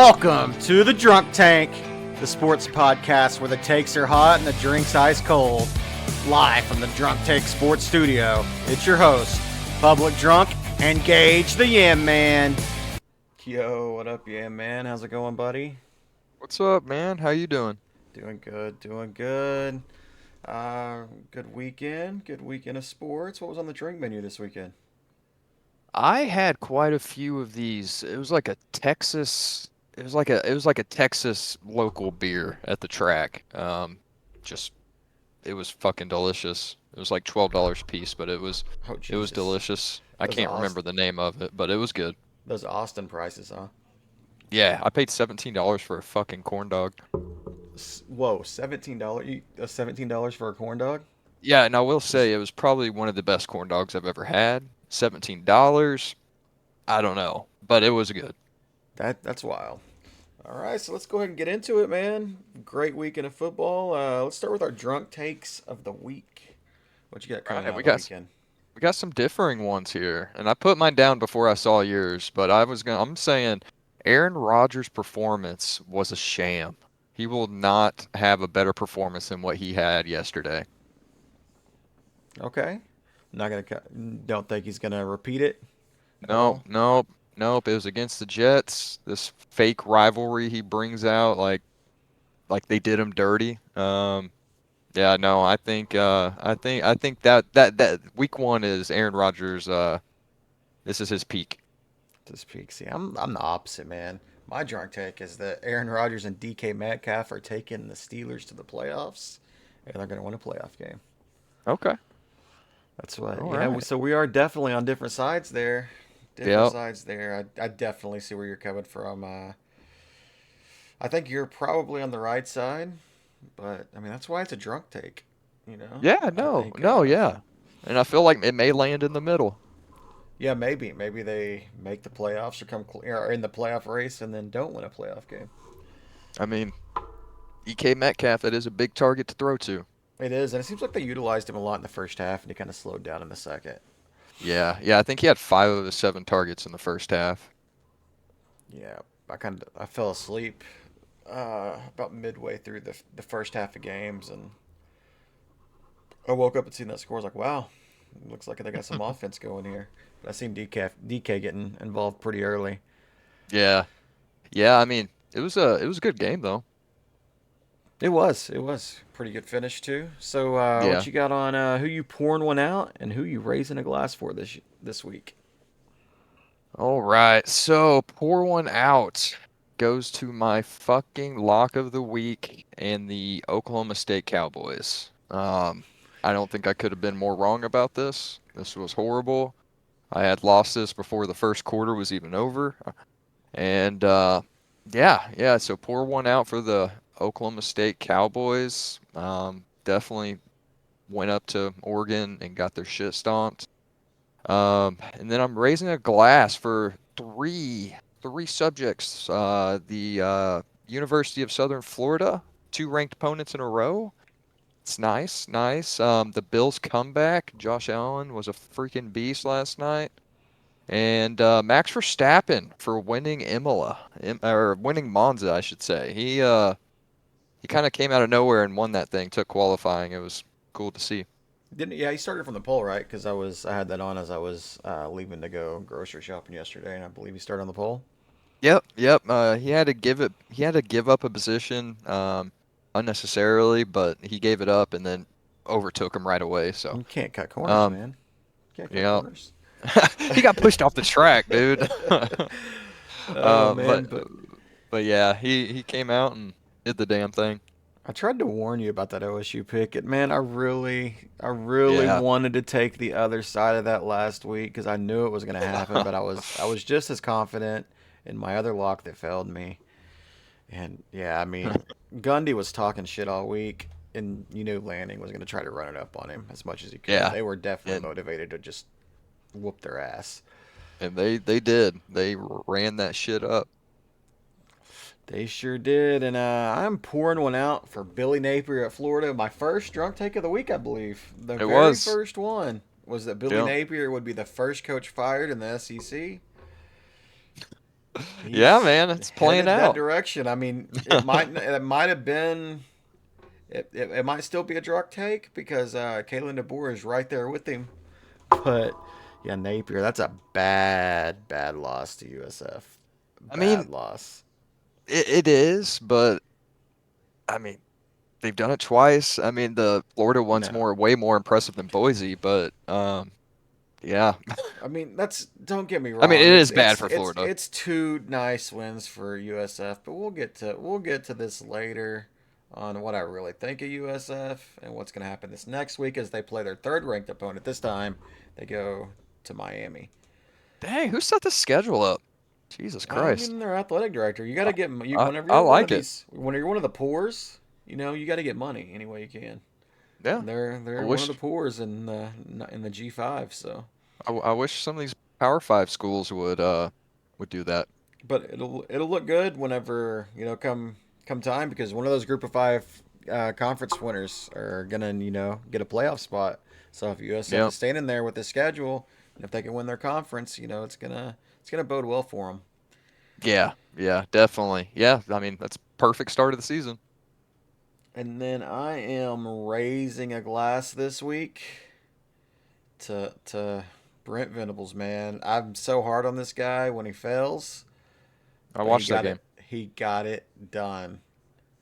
Welcome to the Drunk Tank, the sports podcast where the takes are hot and the drinks ice cold. Live from the Drunk Tank Sports Studio, it's your host, PuBLiKDrUnK, and Gage the Yam Man. Yo, what up, Yam Man? How's it going, buddy? What's up, man? How you doing? Doing good, doing good. Good weekend of sports. What was on the drink menu this weekend? I had quite a few of these. It was like a Texas, it was like a Texas local beer at the track. Just it was fucking delicious. It was like $12 a piece, but Oh, it was Jesus. delicious. I Those can't Aust- remember the name of it, but it was good. those Austin prices, huh? Yeah, I paid $17 for a fucking corn dog. Whoa, $17? $17 for a corn dog? Yeah, and I will say it was probably one of the best corn dogs I've ever had. $17, I don't know, but it was good. That's wild. All right, so let's go ahead and get into it, man. Great weekend of football. Let's start with our drunk takes of the week. What you got All coming right, out of the weekend? we got some differing ones here, and I put mine down before I saw yours, but I'm saying Aaron Rodgers' performance was a sham. He will not have a better performance than what he had yesterday. Okay. Not gonna. Don't think he's gonna repeat it at No, all. nope, nope. It was against the Jets. This fake rivalry he brings out, like they did him dirty. Yeah, no, I think that week one is Aaron Rodgers. This is his peak. This peak. See, I'm the opposite, man. My drunk take is that Aaron Rodgers and DK Metcalf are taking the Steelers to the playoffs, and they're gonna win a playoff game. Okay. That's what. All Yeah. right. So we are definitely on different sides there. Different Yep. sides there. I definitely see where you're coming from. I think you're probably on the right side, but I mean that's why it's a drunk take. You know, Yeah, I no, think. no, yeah. And I feel like it may land in the middle. Yeah, maybe they make the playoffs or or are in the playoff race and then don't win a playoff game. I mean, EK Metcalf, that is a big target to throw to. It is, and it seems like they utilized him a lot in the first half, and he kind of slowed down in the second. Yeah, yeah, I think he had 5 of his 7 targets in the first half. Yeah, I fell asleep about midway through the first half of games, and I woke up and seen that score. I was like, wow, looks like they got some offense going here. But I seen DK getting involved pretty early. Yeah, yeah, I mean, it was a good game though. It was pretty good finish too. So what Yeah. you got on who you pouring one out and who you raising a glass for this week? All right, so pour one out goes to my fucking lock of the week and the Oklahoma State Cowboys. I don't think I could have been more wrong about this. This was horrible. I had lost this before the first quarter was even over. And yeah, yeah, so pour one out for the Oklahoma State Cowboys. Definitely went up to Oregon and got their shit stomped. And then I'm raising a glass for three subjects. The University of Southern Florida, 2 ranked opponents in a row. It's nice, nice. The Bills comeback. Josh Allen was a freaking beast last night. And Max Verstappen for winning Imola, or winning Monza, I should say. He kind of came out of nowhere and won that thing. Took qualifying. It was cool to see. Didn't Yeah, he started from the pole, right? Because I had that on as I was leaving to go grocery shopping yesterday, and I believe he started on the pole. Yep, yep. He had to give it. He had to give up a position unnecessarily, but he gave it up and then overtook him right away. So, You can't cut corners, um, man. You can't cut yeah, corners. he got pushed off the track, dude. Oh Uh, man, but but but yeah, he came out and did the damn thing. I tried to warn you about that OSU pick. And man, I really Yeah. wanted to take the other side of that last week because I knew it was going to happen. But I was just as confident in my other lock that failed me. And yeah, I mean, Gundy was talking shit all week, and you knew Lanning was going to try to run it up on him as much as he could. Yeah, They were definitely and motivated to just whoop their ass. they did. They ran that shit up. They sure did, and I'm pouring one out for Billy Napier at Florida. My first drunk take of the week, I believe. The It very was. first one was that Billy Yeah. Napier would be the first coach fired in the SEC. Yeah, He's man, it's playing headed that out. direction. I mean, it might have been it might still be a drug take because Kalen DeBoer is right there with him. But yeah, Napier, that's a bad loss to USF. I mean, Bad loss. it is, but I mean, they've done it twice. I mean, the Florida one's No. way more impressive than Boise, but yeah. I mean, that's don't get me I mean, wrong. it It's is bad it's for it's Florida. it's two nice wins for USF, but we'll get to this later on what I really think of USF and what's going to happen this next week as they play their third ranked opponent. This time they go to Miami. Dang, who set the schedule up? Jesus I Christ. mean, their athletic director. You got to get you I, whenever I you're one of like it. these when you're one of the poors. You got to get money any way you can. Yeah. And they're I they're one of the wish poors in the G5. So, I wish some of these Power Five schools would do that. but it'll look good whenever come time because one of those Group of Five conference winners are gonna get a playoff spot. So if USF Yeah. is staying in there with the schedule, and if they can win their conference, it's gonna bode well for them. Yeah. Yeah, definitely. Yeah, I mean, that's perfect start of the season. And then I am raising a glass this week to Brent Venables, man. I'm so hard on this guy when he fails, I but he watched that got it. game. He got it done.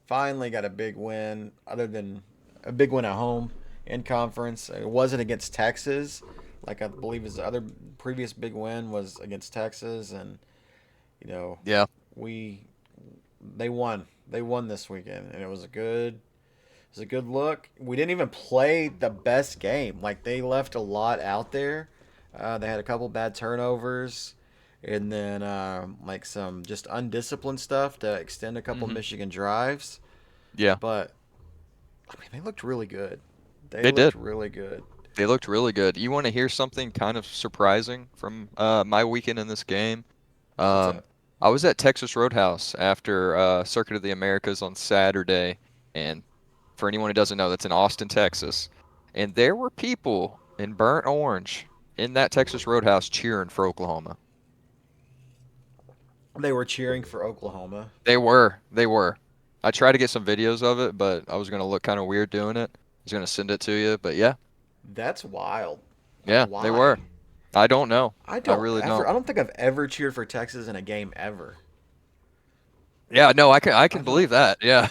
Finally got a big win, other than a big win at home in conference. It wasn't against Texas, like I believe his other previous big win was against Texas, and you know Yeah. we they won. They won this weekend, and it was a good look. We didn't even play the best game. Like they left a lot out there. They had a couple bad turnovers, and then like some just undisciplined stuff to extend a couple Hmm. Michigan drives. Yeah. But I mean, they looked really good. They They looked did. really good. They looked really good. You want to hear something kind of surprising from my weekend in this game? What's Um, up? I was at Texas Roadhouse after Circuit of the Americas on Saturday, and for anyone who doesn't know, that's in Austin, Texas. And there were people in burnt orange in that Texas Roadhouse cheering for Oklahoma. They were cheering for Oklahoma. They were, they were. I tried to get some videos of it, but I was gonna look kind of weird doing it. I was gonna send it to you, but yeah, That's wild. Like yeah, they were. why? I don't know. I I don't really ever. don't. I don't think I've ever cheered for Texas in a game ever. Yeah, no, I I can don't. believe that. Yeah.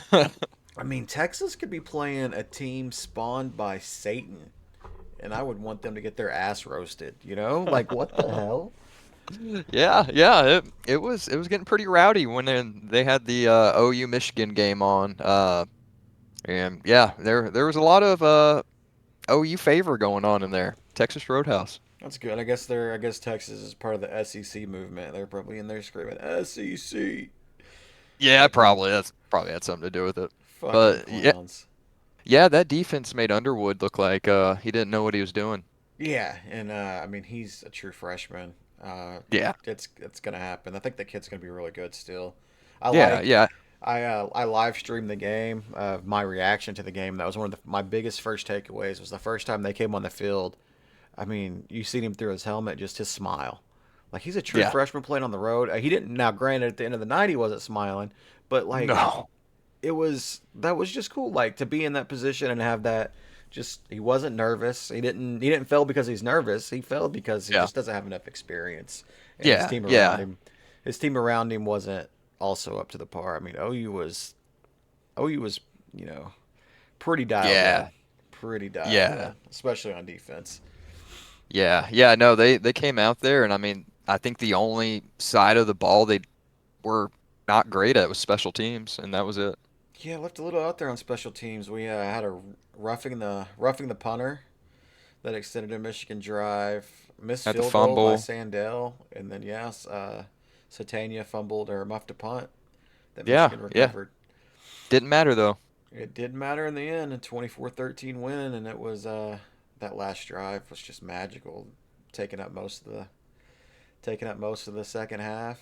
I mean, Texas could be playing a team spawned by Satan, and I would want them to get their ass roasted. Like what the hell? Yeah, yeah, it was getting pretty rowdy when they had the OU Michigan game on. And yeah, there was a lot of OU favor going on in there. Texas Roadhouse. That's good. I guess Texas is part of the SEC movement. They're probably in there screaming SEC. Yeah, Fucking probably that's probably had something to do with it. fucking But yeah, clowns. yeah, that defense made Underwood look like he didn't know what he was doing. Yeah, and I mean he's a true freshman. Yeah. It's gonna happen. I think the kid's gonna be really good still. I Yeah, like yeah. I live streamed the game. My reaction to the game. That was one of my biggest first takeaways. Was the first time they came on the field. I mean, you seen him through his helmet, just his smile. Like he's a true Yeah. freshman playing on the road. He didn't. Now, granted, at the end of the night, he wasn't smiling, but like No. that was just cool. Like to be in that position and have that. Just he wasn't nervous. He didn't fail because he's nervous. He failed because he Yeah. just doesn't have enough experience, and his Yeah. team around Yeah. him, his team around him wasn't also up to the par. I mean, OU was you know pretty dialed in, Yeah. pretty dialed Yeah. in, especially on defense. Yeah. Yeah. No, they came out there and I mean, I think the only side of the ball they were not great at was special teams, and that was it. Yeah, left a little out there on special teams. We had a roughing the punter that extended a Michigan drive, missed Had the field goal by fumble. Sandell, and then yes, Satania fumbled or muffed a punt that Yeah. Michigan Yeah. recovered. Didn't matter though. It did matter in the end, a 24-13 win, and it was that last drive was just magical, taking up most of the second half.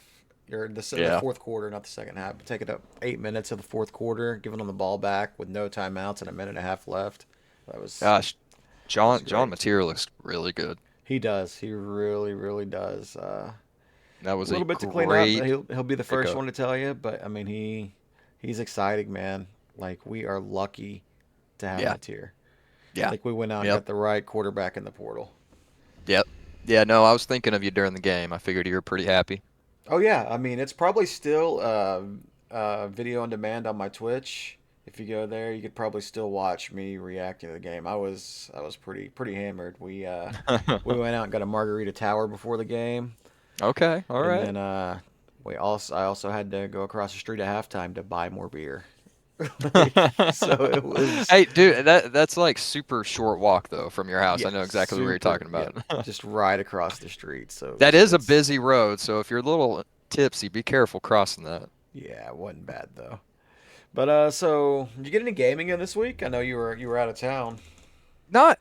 Or the Yeah. fourth quarter, not the second half, but taking up 8 minutes of the fourth quarter, giving them the ball back with no timeouts and a minute and a half left. That was Gosh, that was John great. Mateer looks really good. He does. He really, really does. That A was a little bit to clean up. great He'll be the first pickup. one to tell you, but I mean he's exciting, man. Like we are lucky to have Yeah. that tier. I Yeah. think we went out and Yep. got the right quarterback in the portal. Yep. Yeah, no, I was thinking of you during the game. I figured you were pretty happy. Oh yeah, I mean it's probably still video on demand on my Twitch. If you go there, you could probably still watch me reacting to the game. I was pretty hammered. We went out and got a margarita tower before the game, Okay, all and right. then I also had to go across the street at halftime to buy more beer. Like, so it was Hey, dude, that's like super short walk though from your house. yeah, I know exactly where you're super talking yeah, about. just right across the street. So That is a it's busy road, so if you're a little tipsy, be careful crossing that. yeah, it wasn't bad though. But so did you get any gaming in this week? I know you were out of town. Not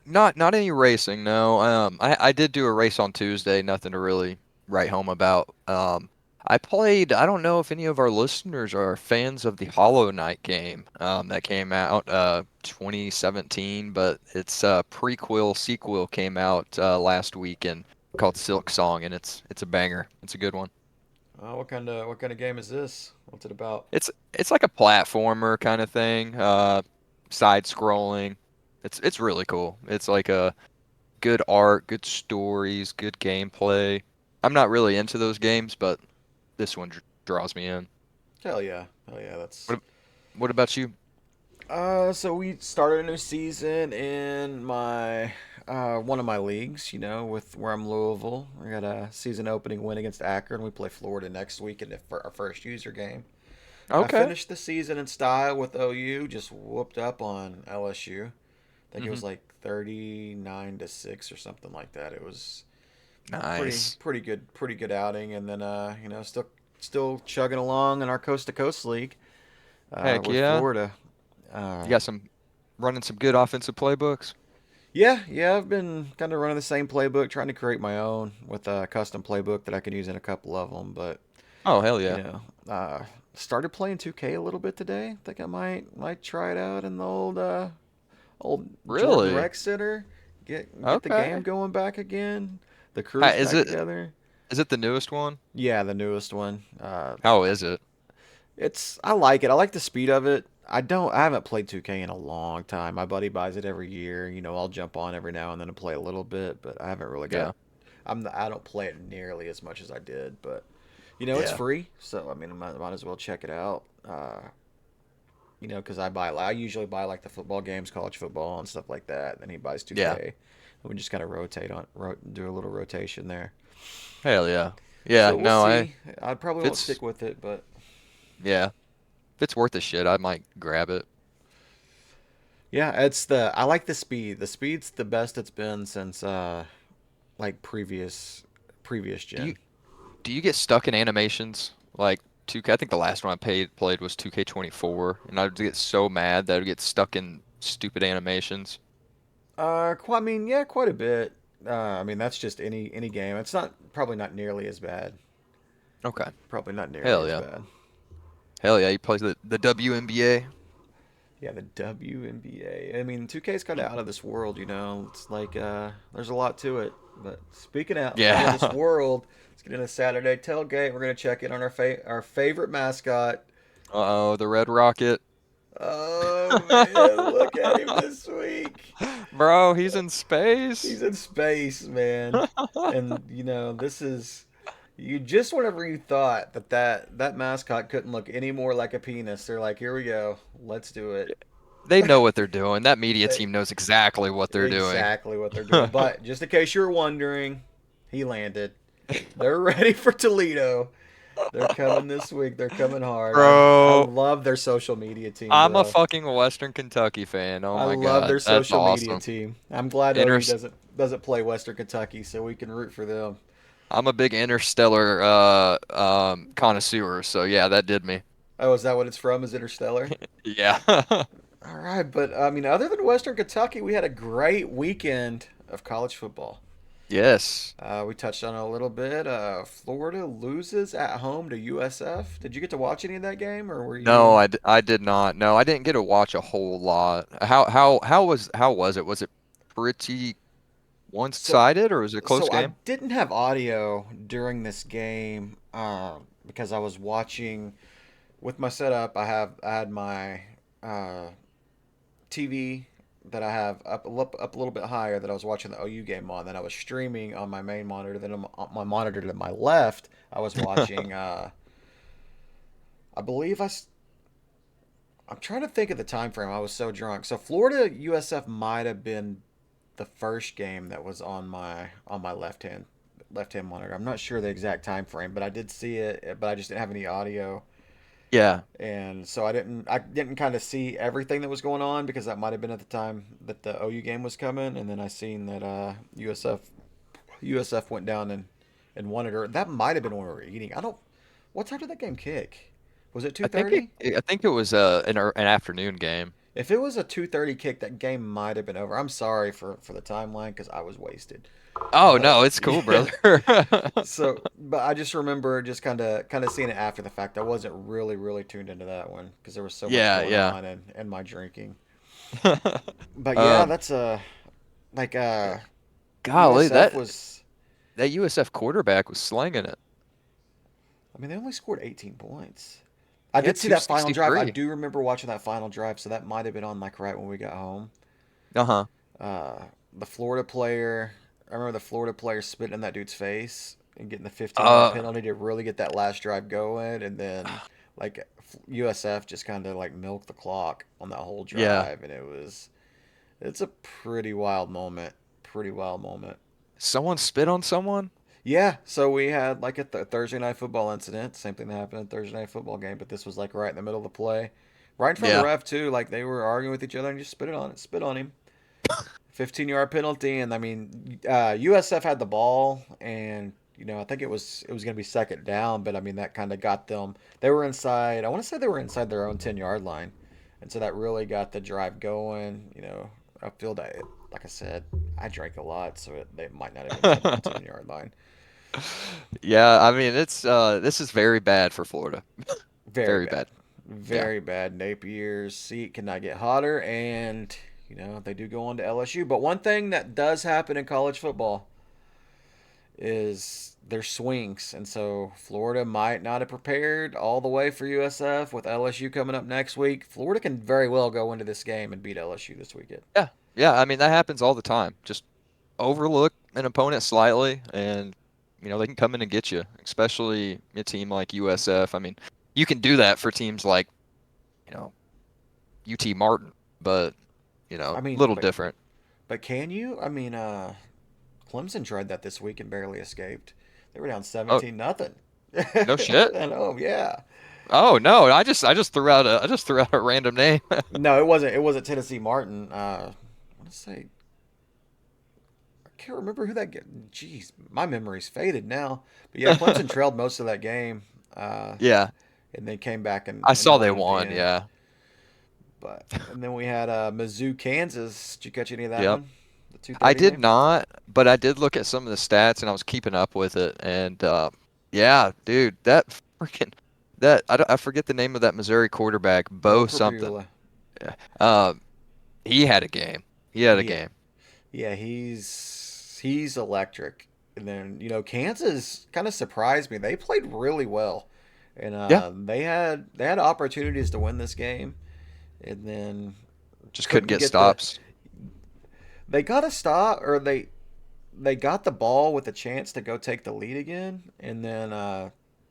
any racing, no. I did do a race on Tuesday, nothing to really write home about. I played, I don't know if any of our listeners are fans of the Hollow Knight game, that came out 2017, but its prequel sequel came out last week and called Silk Song, and it's a banger. It's a good one. What kind of game is this? What's it about? It's like a platformer kind of thing, side scrolling. It's really cool. It's like a good art, good stories, good gameplay. I'm not really into those games, but this one draws me in. Hell yeah, hell yeah. That's What what about you? so we started a new season in my one of my leagues. With where I'm Louisville. We got a season opening win against Akron. We play Florida next week for our first user game. I Okay. finished the season in style with OU. Just whooped up on LSU. I think it Hmm. was like 39-6 or something like that. It was pretty Nice. pretty good outing, and then still chugging along in our coast to coast league Heck with yeah. Florida. You Uh, got some running some good offensive playbooks? yeah, I've been kind of running the same playbook, trying to create my own with a custom playbook that I can use in a couple of them. But Oh, hell you yeah. know, uh, started playing 2K a little bit today. Think I might try it out in the old Jordan Really? Rec Center. Get the game Okay. going back again. The Hi, crew's back together. is it the newest one? Yeah, the newest one. How is it? I like it. I like the speed of it. I haven't played 2K in a long time. My buddy buys it every year. I'll jump on every now and then and play a little bit, but I haven't really got. Yeah. I don't play it nearly as much as I did, but it's Yeah. free, so I mean, I might as well check it out. Because I usually buy like the football games, college football and stuff like that. Then he buys Yeah. 2K. And we just kind of do a little rotation there. Hell yeah. Yeah, So we'll no, I see. I probably if won't it's stick with it, but yeah, if it's worth the shit, I might grab it. yeah, I like the speed. The speed's the best it's been since like previous Do you gen. do you get stuck in animations like 2K? I think the last one I played was 2K24, and I'd get so mad that I'd get stuck in stupid animations. I mean, yeah, quite a bit. I mean, that's just any game. It's not probably not nearly as bad. Okay. Probably not nearly Hell as yeah. bad. Hell yeah, you play the WNBA? Yeah, the WNBA. I mean, 2K's kind of out of this world, It's like there's a lot to it. But speaking out of this Yeah. world, let's get into Saturday tailgate. We're gonna check in on our favorite mascot. Uh-oh, the Red Rocket. Oh man, look at him this week. Bro, he's in space. He's in space, man. And this is just whenever you thought that mascot couldn't look any more like a penis, they're like, here we go, let's do it. They know what they're doing. That media They- team knows exactly what they're doing. exactly what they're doing. But just in case you're wondering, he landed. They're ready for Toledo. They're coming this week. They're coming hard. I Bro, love their social media team, I'm a bro. fucking Western Kentucky fan. Oh I my love God, their that's social media awesome. team. I'm glad Inter OU doesn't play Western Kentucky, so we can root for them. I'm a big interstellar connoisseur, so yeah, that did me. Oh, is that what it's from? Is Interstellar? Yeah. All right, but I mean, other than Western Kentucky, we had a great weekend of college football. Yes. We touched on it a little bit. Florida loses at home to USF. Did you get to watch any of that game, or were No, you? I did not. No, I didn't get to watch a whole lot. How was it? Was it pretty So, One-sided, or was it a close so I game? didn't have audio during this game because I was watching with my setup. I had my uh, TV that I have up a little bit higher that I was watching the OU game on. Then I was streaming on my main monitor. Then on my monitor to my left, I was watching. I believe I'm trying to think of the time frame. I was so drunk. So Florida USF might have been the first game that was on my left hand monitor. I'm not sure the exact time frame, but I did see it, but I just didn't have any audio, Yeah. and so I didn't kind of see everything that was going on because that might have been at the time that the OU game was coming, and then I seen that USF went down and won it, or that might have been when we were eating. I don't. What time did that game kick? Was it two thirty? I think it was an afternoon game. If it was a 2:30 kick, that game might have been over. I'm sorry for the timeline because I was wasted. Oh But no, it's cool, yeah. brother. But I just remember just kind of seeing it after the fact. I wasn't really tuned into that one because there was so much Yeah, going yeah. on and my drinking. But yeah, Um, that's like golly, USF was. that USF quarterback was slinging it. I mean, they only scored 18 points. I He had did see that final drive. I 263. do remember watching that final drive, so that might have been on like right when we got home. Uh-huh. Uh, the Florida player, I remember the Florida player spitting in that dude's face and getting the 15-yard Uh, penalty to really get that last drive going, and then like USF just kind of like milked the clock on that whole yeah. drive, and it's a pretty wild moment, pretty wild moment. Someone spit on someone? Yeah, so we had like a Thursday night football incident, same thing that happened in a Thursday night football game, but this was like right in the middle of the play, right in front of the Yeah. ref too. Like they were arguing with each other and just spit on him. 15-yard penalty, and I mean, USF had the ball, and I think it was going to be second down, but I mean that kind of got them. They were inside. I want to say they were inside their own 10-yard line, and so that really got the drive going. Upfield. Like I said, I drank a lot, so they might not have been inside their own 10-yard line. Yeah, I mean this is very bad for Florida. Very Very bad, bad. Yeah. very bad. Napier's seat cannot get hotter, and they do go on to LSU. But one thing that does happen in college football is their swings. And so Florida might not have prepared all the way for USF with LSU coming up next week. Florida can very well go into this game and beat LSU this weekend. Yeah. Yeah, I mean that happens all the time. Just overlook an opponent slightly and they can come in and get you, especially a team like USF. I mean, you can do that for teams like, you know, UT Martin, but, I a mean, little different. but can you? I mean, Clemson tried that this week and barely escaped. They were down Oh, 17-0. no shit. And oh yeah. Oh no, I just threw out a random name. No, it wasn't. It wasn't Tennessee Martin. I want to say I can't remember who that. Jeez, my memory's faded now. But yeah, Clemson trailed most of that game, uh, Yeah, and then came back I and saw they won at the won. end. Yeah. But and then we had Mizzou, Kansas. Did you catch any of that Yep. one? The I 2:30 did game. not, but I did look at some of the stats and I was keeping up with it. And yeah, dude, that freaking I forget the name of that Missouri quarterback, Bo Bo something. Perbula. Yeah. He had a game. He had a Yeah, game. yeah, he's electric. And then Kansas kind of surprised me. They played really well, and Yeah, they had opportunities to win this game, and then just couldn't couldn't get get the. stops. They got a stop, or they got the ball with a chance to go take the lead again, and then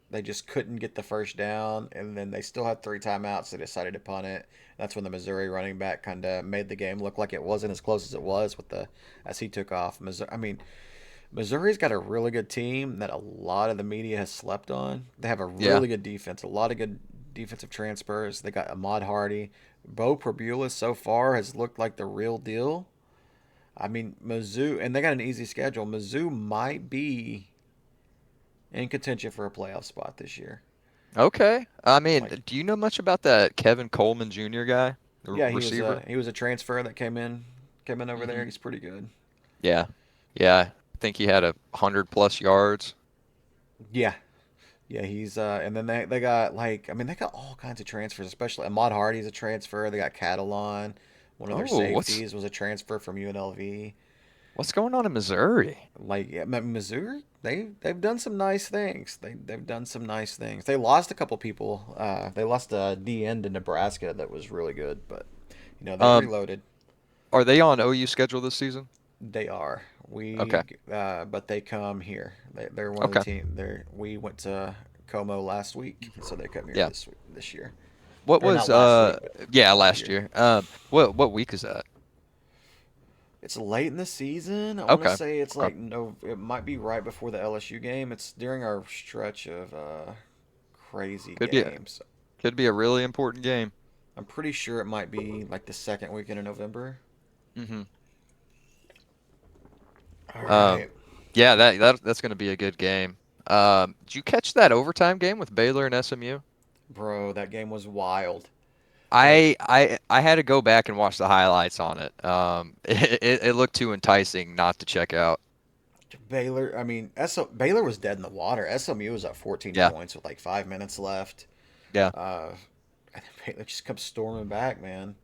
they just couldn't get the first down, and then they still had three timeouts. They decided to punt it. That's when the Missouri running back kind of made the game look like it wasn't as close as it was with the as he took off. I mean, Missouri's got a really good team that a lot of the media has slept on. They have a Yeah. really good defense, a lot of good defensive transfers. They got Ahmad Hardy. Bo Perbula so far has looked like the real deal. I mean, Mizzou, and they got an easy schedule. Mizzou might be in contention for a playoff spot this year. Okay. I mean, Like, do you know much about that Kevin Coleman Jr. guy, the yeah, receiver? he was a transfer that came in over there. Hmm. He's pretty good. Yeah. Yeah. I think he had 100 plus yards. Yeah, yeah, he's and then they got like I mean they got all kinds of transfers, especially Ahmad Hardy's a transfer. They got Catalan, one of their Oh, what's safeties was a transfer from UNLV. What's going on in Missouri? Like yeah, Missouri, they've done some nice things. They've done some nice things. They lost a couple people. They lost a D end to Nebraska that was really good, but they've Um, reloaded. are they on OU schedule this season? They are. Okay. But they come here. They're one of the Okay. team. We went to Como last week, so they come here Yeah. this year, What or not was last week, but yeah, last last year. year. What week is that? It's late in the season. I want to Okay. say it's Okay. like no. It might be right before the LSU game. It's during our stretch of crazy Could be a games. could be a really important game. I'm pretty sure it might be like the second weekend in November. Hmm. All Um, right, yeah, that's gonna be a good game. Did you catch that overtime game with Baylor and SMU? bro, that game was wild. Like I had to go back and watch the highlights on it. It looked too enticing not to check out. Baylor, I mean, Baylor was dead in the water. SMU was at 14 Yeah. points with like 5 minutes left. Yeah. Uh, and then Baylor just comes storming back, man,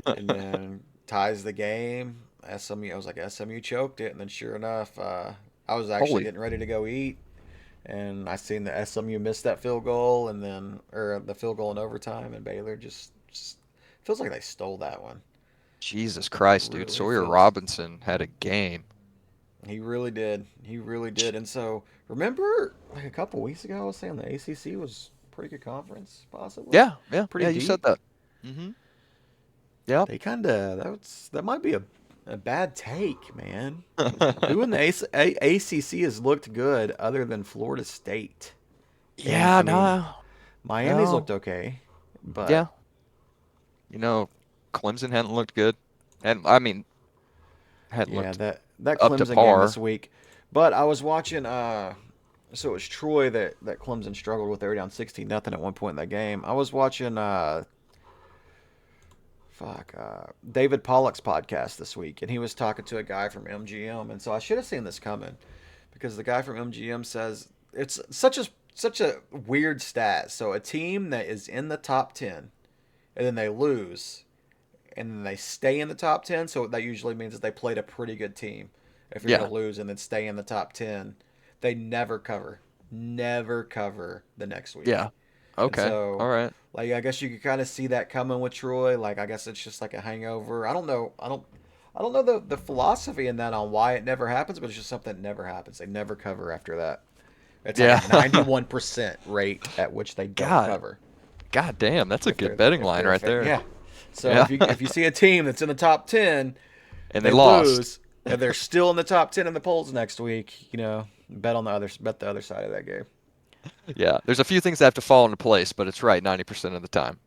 and then ties the game. SMU, I was like, SMU choked it, and then sure enough, I was actually Holy getting ready to go eat, and I seen the SMU miss that field goal, and then or the field goal in overtime, and Baylor just feels like they stole that one. Jesus Like it Christ, dude. really Sawyer feels. Robinson had a game. He really did. He really did. And so, remember, like a couple weeks ago, I was saying the ACC was a pretty good conference, possibly Yeah, yeah, pretty yeah, you said deep. that. Hmm. Yeah. They kind of that might be a bad take, man. Who in the ACC has looked good other than Florida State? And Yeah, I mean, no, Miami's no. looked okay, but Yeah. You know, Clemson hadn't looked good. And I mean, hadn't yeah, looked that up to Clemson game this par. week. But I was watching. So it was Troy that Clemson struggled with. They were down 16-0 at one point in that game. I was watching David Pollock's podcast this week, and he was talking to a guy from MGM, and so I should have seen this coming because the guy from MGM says it's such a weird stat. So a team that is in the top 10 and then they lose and then they stay in the top 10, so that usually means that they played a pretty good team. If you're going Yeah. to lose and then stay in the top 10, they never cover the next week. Yeah. And Okay. All so, right. like, I guess you could kind of see that coming with Troy. Like, I guess it's just like a hangover. I don't know. I don't know the philosophy in that on why it never happens, but it's just something that never happens. They never cover after that. It's like a Yeah. 91% rate at which they don't God. cover God damn, that's a if good they're betting if line they're a right fan. there. Yeah. So Yeah. if you see a team that's in the top 10, And they they lost. lose, and they're still in the top 10 in the polls next week, bet the other side of that game. Yeah. There's a few things that have to fall into place, but it's right 90% of the time.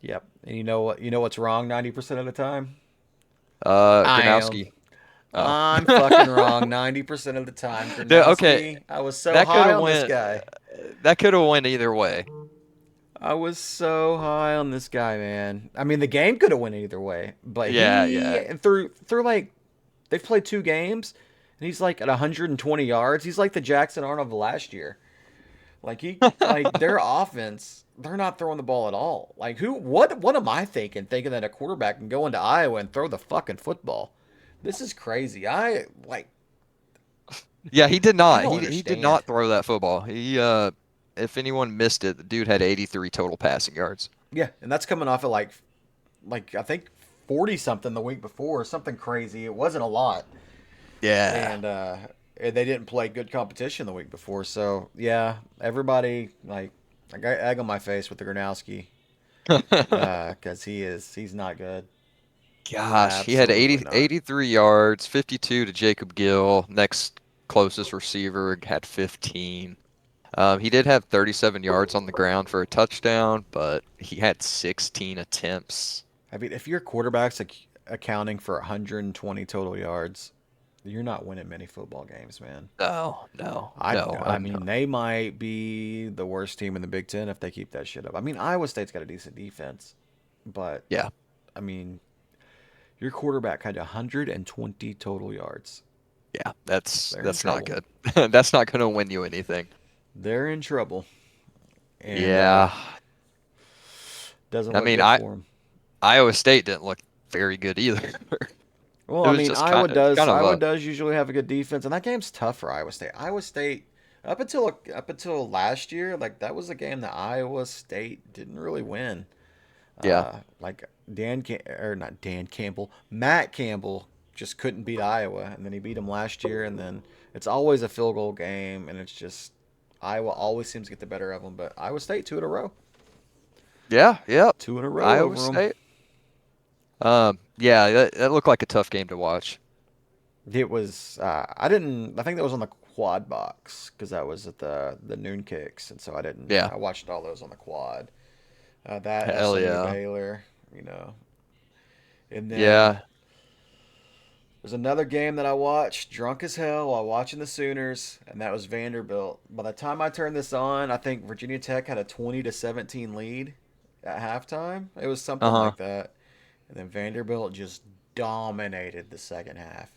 Yep. And you know what? You know what's wrong 90% of the time? I am. Gronowski. Oh. I'm fucking wrong 90% of the time. Okay, Gronowski, I was so that could high have on this went guy. that could have went either way. I was so high on this guy, man. I mean, the game could have went either way, but Yeah, he yeah. through like they've played two games, and he's like at 120 yards. He's like the Jackson Arnold of last year. Like their offense, they're not throwing the ball at all. Like what am I thinking that a quarterback can go into Iowa and throw the fucking football? This is crazy. Yeah, he did I not. don't He did understand. not throw that football. If anyone missed it, the dude had 83 total passing yards. Yeah, and that's coming off of like I think 40 something the week before, something crazy. It wasn't a lot. Yeah. And they didn't play good competition the week before. So yeah, everybody like I got egg on my face with the Gronowski because he's not good. Gosh, he had Absolutely 80, not. 83 yards, 52 to Jacob Gill. Next closest receiver had 15. He did have 37 yards on the ground for a touchdown, but he had 16 attempts. I mean, if your quarterback's accounting for 120 total yards, you're not winning many football games, man. No, no, I no. I mean, they might be the worst team in the Big Ten if they keep that shit up. I mean, Iowa State's got a decent defense, but Yeah, I mean, your quarterback had 120 total yards. yeah. They're in That's not trouble. good. That's not going to win you anything. They're in trouble, and Yeah. doesn't I look mean, good for them. Iowa State didn't look very good either. Well, It I was mean, just kind of Iowa does usually have a good defense, and that game's tough for Iowa State. Iowa State up until last year, like that was a game that Iowa State didn't really win. yeah. Like or not Dan Campbell, Matt Campbell just couldn't beat Iowa, and then he beat them last year, and then it's always a field goal game, and it's just Iowa always seems to get the better of them. But Iowa State 2 in a row, Yeah, yep. 2 in a row Iowa over them. State. Yeah, that looked like a tough game to watch. It was. I didn't. I think that was on the quad box because that was at the noon kicks, and so I didn't. Yeah. I watched all those on the quad. That Hell SMU yeah. Baylor, you know, and then Yeah. there's another game that I watched drunk as hell while watching the Sooners, and that was Vanderbilt. By the time I turned this on, I think Virginia Tech had a 20-17 lead at halftime. It was something Uh-huh. like that, and then Vanderbilt just dominated the second half.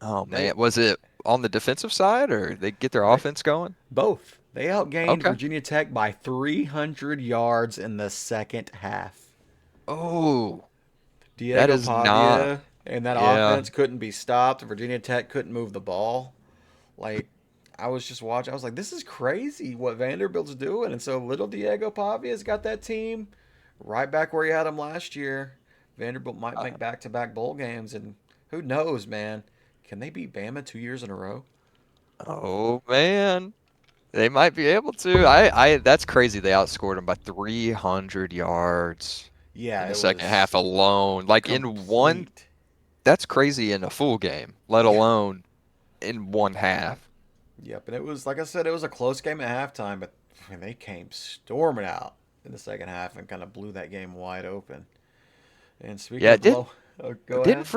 Oh They man, was it on the defensive side or they get their they offense going? both. They outgained Okay. Virginia Tech by 300 yards in the second half. Oh, that Diego is not. Pavia and that Yeah. offense couldn't be stopped. Virginia Tech couldn't move the ball. Like, I was just watching. I was like, this is crazy what Vanderbilt's doing. And so little Diego Pavia's got that team right back where he had them last year. Vanderbilt might Uh, make back-to-back bowl games, and who knows, man? Can they beat Bama 2 years in a row? Oh man, they might be able to. I that's crazy. They outscored them by 300 yards in Yeah, the it second was half alone. Like in one, complete. that's crazy in a full game, let Yeah. alone in one half. Yep, and it was like I said, it was a close game at halftime, but I mean, they came storming out in the second half and kind of blew that game wide open. And speaking Yeah, of blow, go didn't ahead.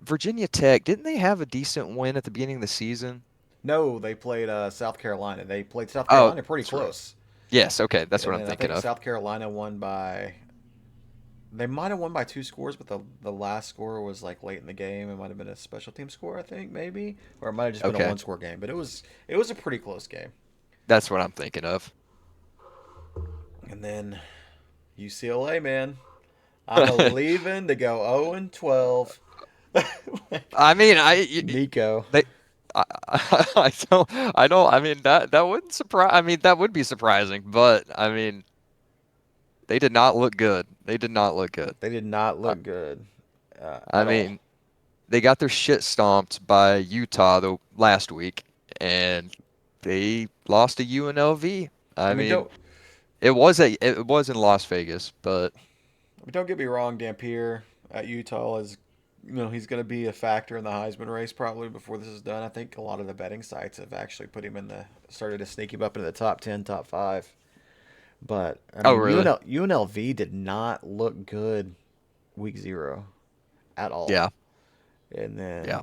Virginia Tech, didn't they have a decent win at the beginning of the season? No, they played South Carolina. They played South Oh, Carolina pretty that's right. close, Yes, okay, that's what and I'm then I thinking think of. South Carolina won by. They might have won by 2 scores, but the last score was like late in the game. It might have been a special team score, I think, maybe, or it might have just been a Okay, one-score game. But it was a pretty close game. that's what I'm thinking of. And then UCLA, man, I'm a leaving to go 0-12. I mean, Nico. they, I don't, I mean, that wouldn't surprise, I mean, that would be surprising, but I mean, they did not look good. They did not look good. They did not I, look good I at all. mean, they got their shit stomped by Utah the last week, and they lost to UNLV. I I mean, mean, it was in Las Vegas, but don't get me wrong. Dampier at Utah is, he's going to be a factor in the Heisman race probably before this is done. I think a lot of the betting sites have actually put him started to sneak him up into the top 10, top five. But I oh mean, really? UNLV did not look good week 0 at all. Yeah, And then yeah.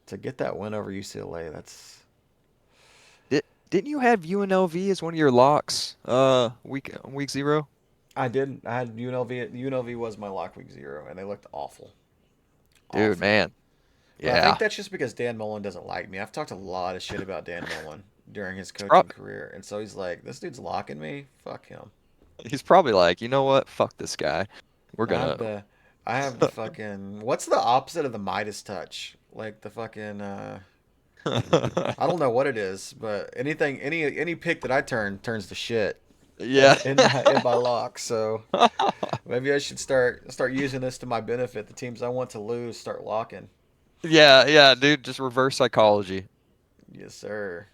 to get that win over UCLA, that's Didn't you have UNLV as one of your locks? Week 0. I didn't. I had UNLV. UNLV was my lock week 0, and they looked awful, Dude, awful. man. But I think Yeah. that's just because Dan Mullen doesn't like me. I've talked a lot of shit about Dan Mullen during his He's coaching probably career, and so he's like, "This dude's locking me. Fuck him." he's probably like, you know what? Fuck this guy. We're I have gonna. the, I have the fucking. What's the opposite of the Midas touch? Like the fucking. I don't know what it is, but anything, any pick that I turns to shit Yeah. in my lock. So maybe I should start using this to my benefit. The teams I want to lose start locking. Yeah, yeah, dude, just reverse psychology. Yes, sir.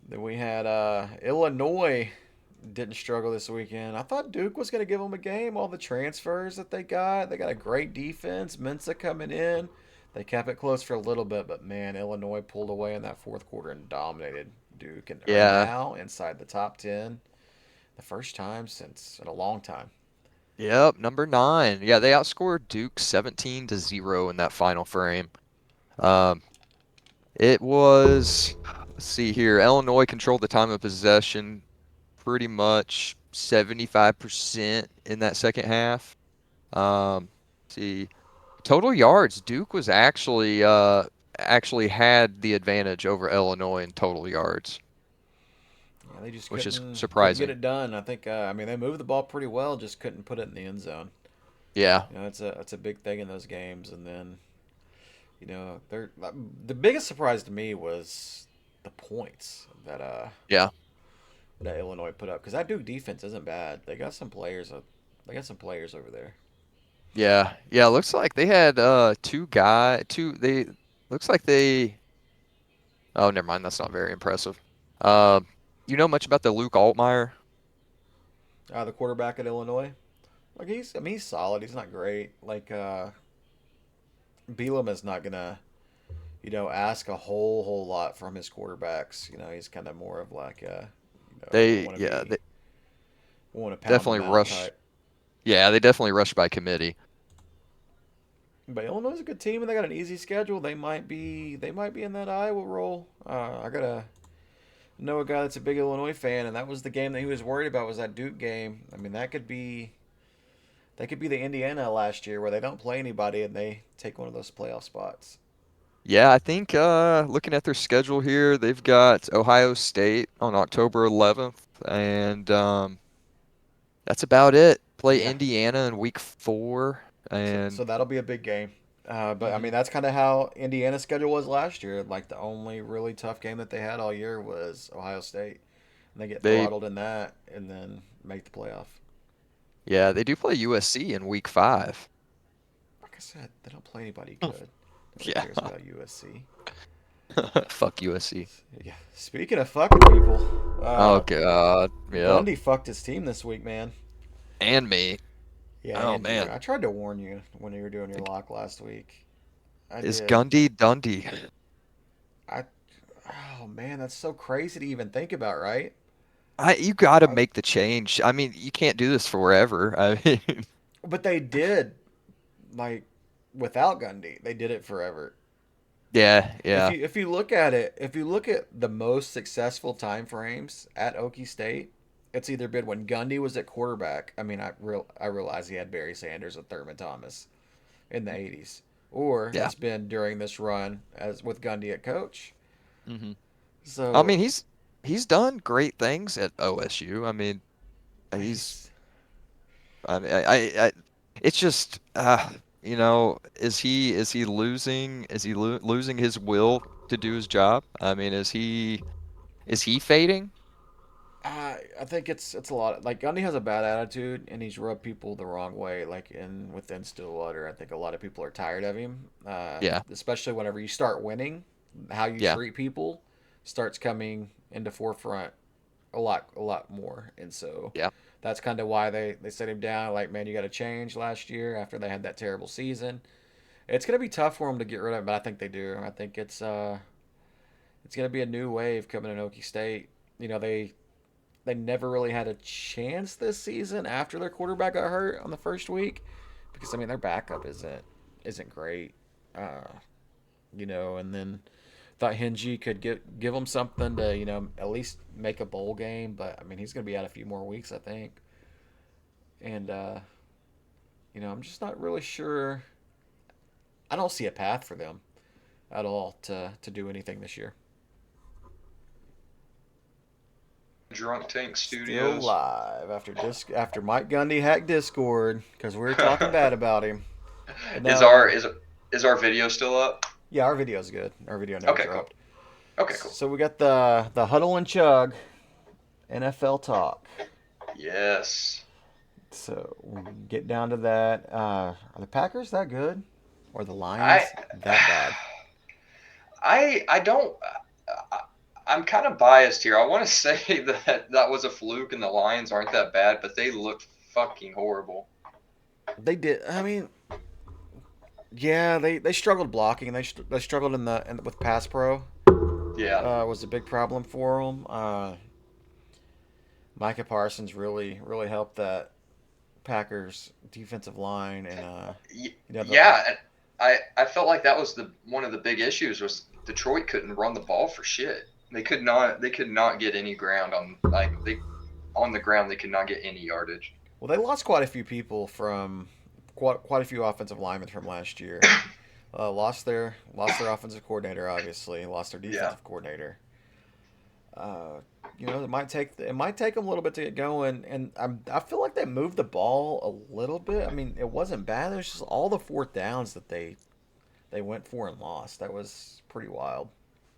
Then we had Illinois didn't struggle this weekend. I thought Duke was going to give them a game. All the transfers that they got a great defense. Mensa coming in. They kept it close for a little bit, but man, Illinois pulled away in that fourth quarter and dominated Duke, and are Yeah. now inside the top 10, the first time since in a long time. Yep, number 9. Yeah, they outscored Duke 17-0 in that final frame. Um, it was, let's see here, Illinois controlled the time of possession pretty much 75% in that second half. Let's see, total yards, Duke was actually had the advantage over Illinois in total yards, Yeah, they just which is couldn't get surprising. it done. I think I mean they moved the ball pretty well, just couldn't put it in the end zone. Yeah. It's a big thing in those games. And then they're the biggest surprise to me was the points Yeah. that Illinois put up because that Duke defense isn't bad. They got some players. They got some players over there. Yeah. Yeah. Looks like they had they looks like they oh never mind, that's not very impressive. You know much about the Luke Altmaier? The quarterback at Illinois, he's solid. He's not great. Bielema is not gonna ask a whole lot from his quarterbacks. He's kind of more of like a They yeah, they want to pound definitely them out rush. type. Yeah, they definitely rush by committee. But Illinois is a good team, and they got an easy schedule. They might be in that Iowa role. I gotta know a guy that's a big Illinois fan, and that was the game that he was worried about was that Duke game. I mean, that could be the Indiana last year where they don't play anybody and they take one of those playoff spots. Yeah, I think looking at their schedule here, they've got Ohio State on October 11th, and that's about it. Play Yeah, Indiana in week 4, so and that'll be a big game. But I hmm mean, that's kind of how Indiana's schedule was last year. Like the only really tough game that they had all year was Ohio State, and they get they throttled in that, and then make the playoff. yeah, they do play USC in week 5. Like I said, they don't play anybody good. Nobody Yeah. cares about USC. Fuck USC. Yeah. Speaking of fucking people, Oh God. Yep. Gundy fucked his team this week, man. And me. Yeah, Oh and you. man. I tried to warn you when you were doing your lock last week. I Is did. Gundy Dundee? I. Oh man, that's so crazy to even think about, right? You got to I, make the change. I mean, you can't do this forever. I mean, but they did, like, without Gundy, they did it forever. yeah, If yeah, you look at it, if you look at the most successful time frames at Okie State, it's either been when Gundy was at quarterback. I mean, I realize he had Barry Sanders and Thurman Thomas in the '80s, or yeah. it's been during this run as with Gundy at coach. hmm I So mean, he's done great things at OSU. I mean, he's he's I it's just is he losing losing his will to do his job? I mean, is he fading? I think it's a lot. Like Gundy has a bad attitude, and he's rubbed people the wrong way. Like within Stillwater, I think a lot of people are tired of him. Yeah, Especially whenever you start winning, how you yeah, treat people starts coming into forefront a lot more. And so yeah. that's kind of why they set him down. Like, man, you got to change last year after they had that terrible season. It's gonna be tough for them to get rid of him, but I think they do. I think it's gonna be a new wave coming in Okie State. They never really had a chance this season after their quarterback got hurt on the first week because I mean their backup isn't great. Uh, and then thought Hingy could give them something to at least make a bowl game, but I mean he's gonna be out a few more weeks I think, and I'm just not really sure. I don't see a path for them at all to do anything this year. Drunk Tank Still Studios. live after Mike Gundy hacked Discord because we were talking bad about him. But is now, our is our video still up? yeah, our video's good. Our video never Okay, cool. dropped. Okay, cool. So we got the Huddle and Chug NFL talk. Yes. So we can get down to that. Are the Packers that good, or the I Lions that bad? I don't. I, I'm kind of biased here. I want to say that was a fluke and the Lions aren't that bad, but they looked fucking horrible. They did. I mean, yeah, they struggled blocking. They struggled with pass pro. Yeah. Was a big problem for them. Micah Parsons really helped that Packers defensive line, and the Yeah, and I felt like that was the one of the big issues was Detroit couldn't run the ball for shit. They could not get any ground on the ground they could not get any yardage. well, they lost quite a few people from quite a few offensive linemen from last year. Lost their offensive coordinator, obviously. Lost their Yeah. defensive coordinator. Uh, it might take them a little bit to get going, and I feel like they moved the ball a little bit. I mean, it wasn't bad. It was just all the fourth downs that they went for and lost. That was pretty wild.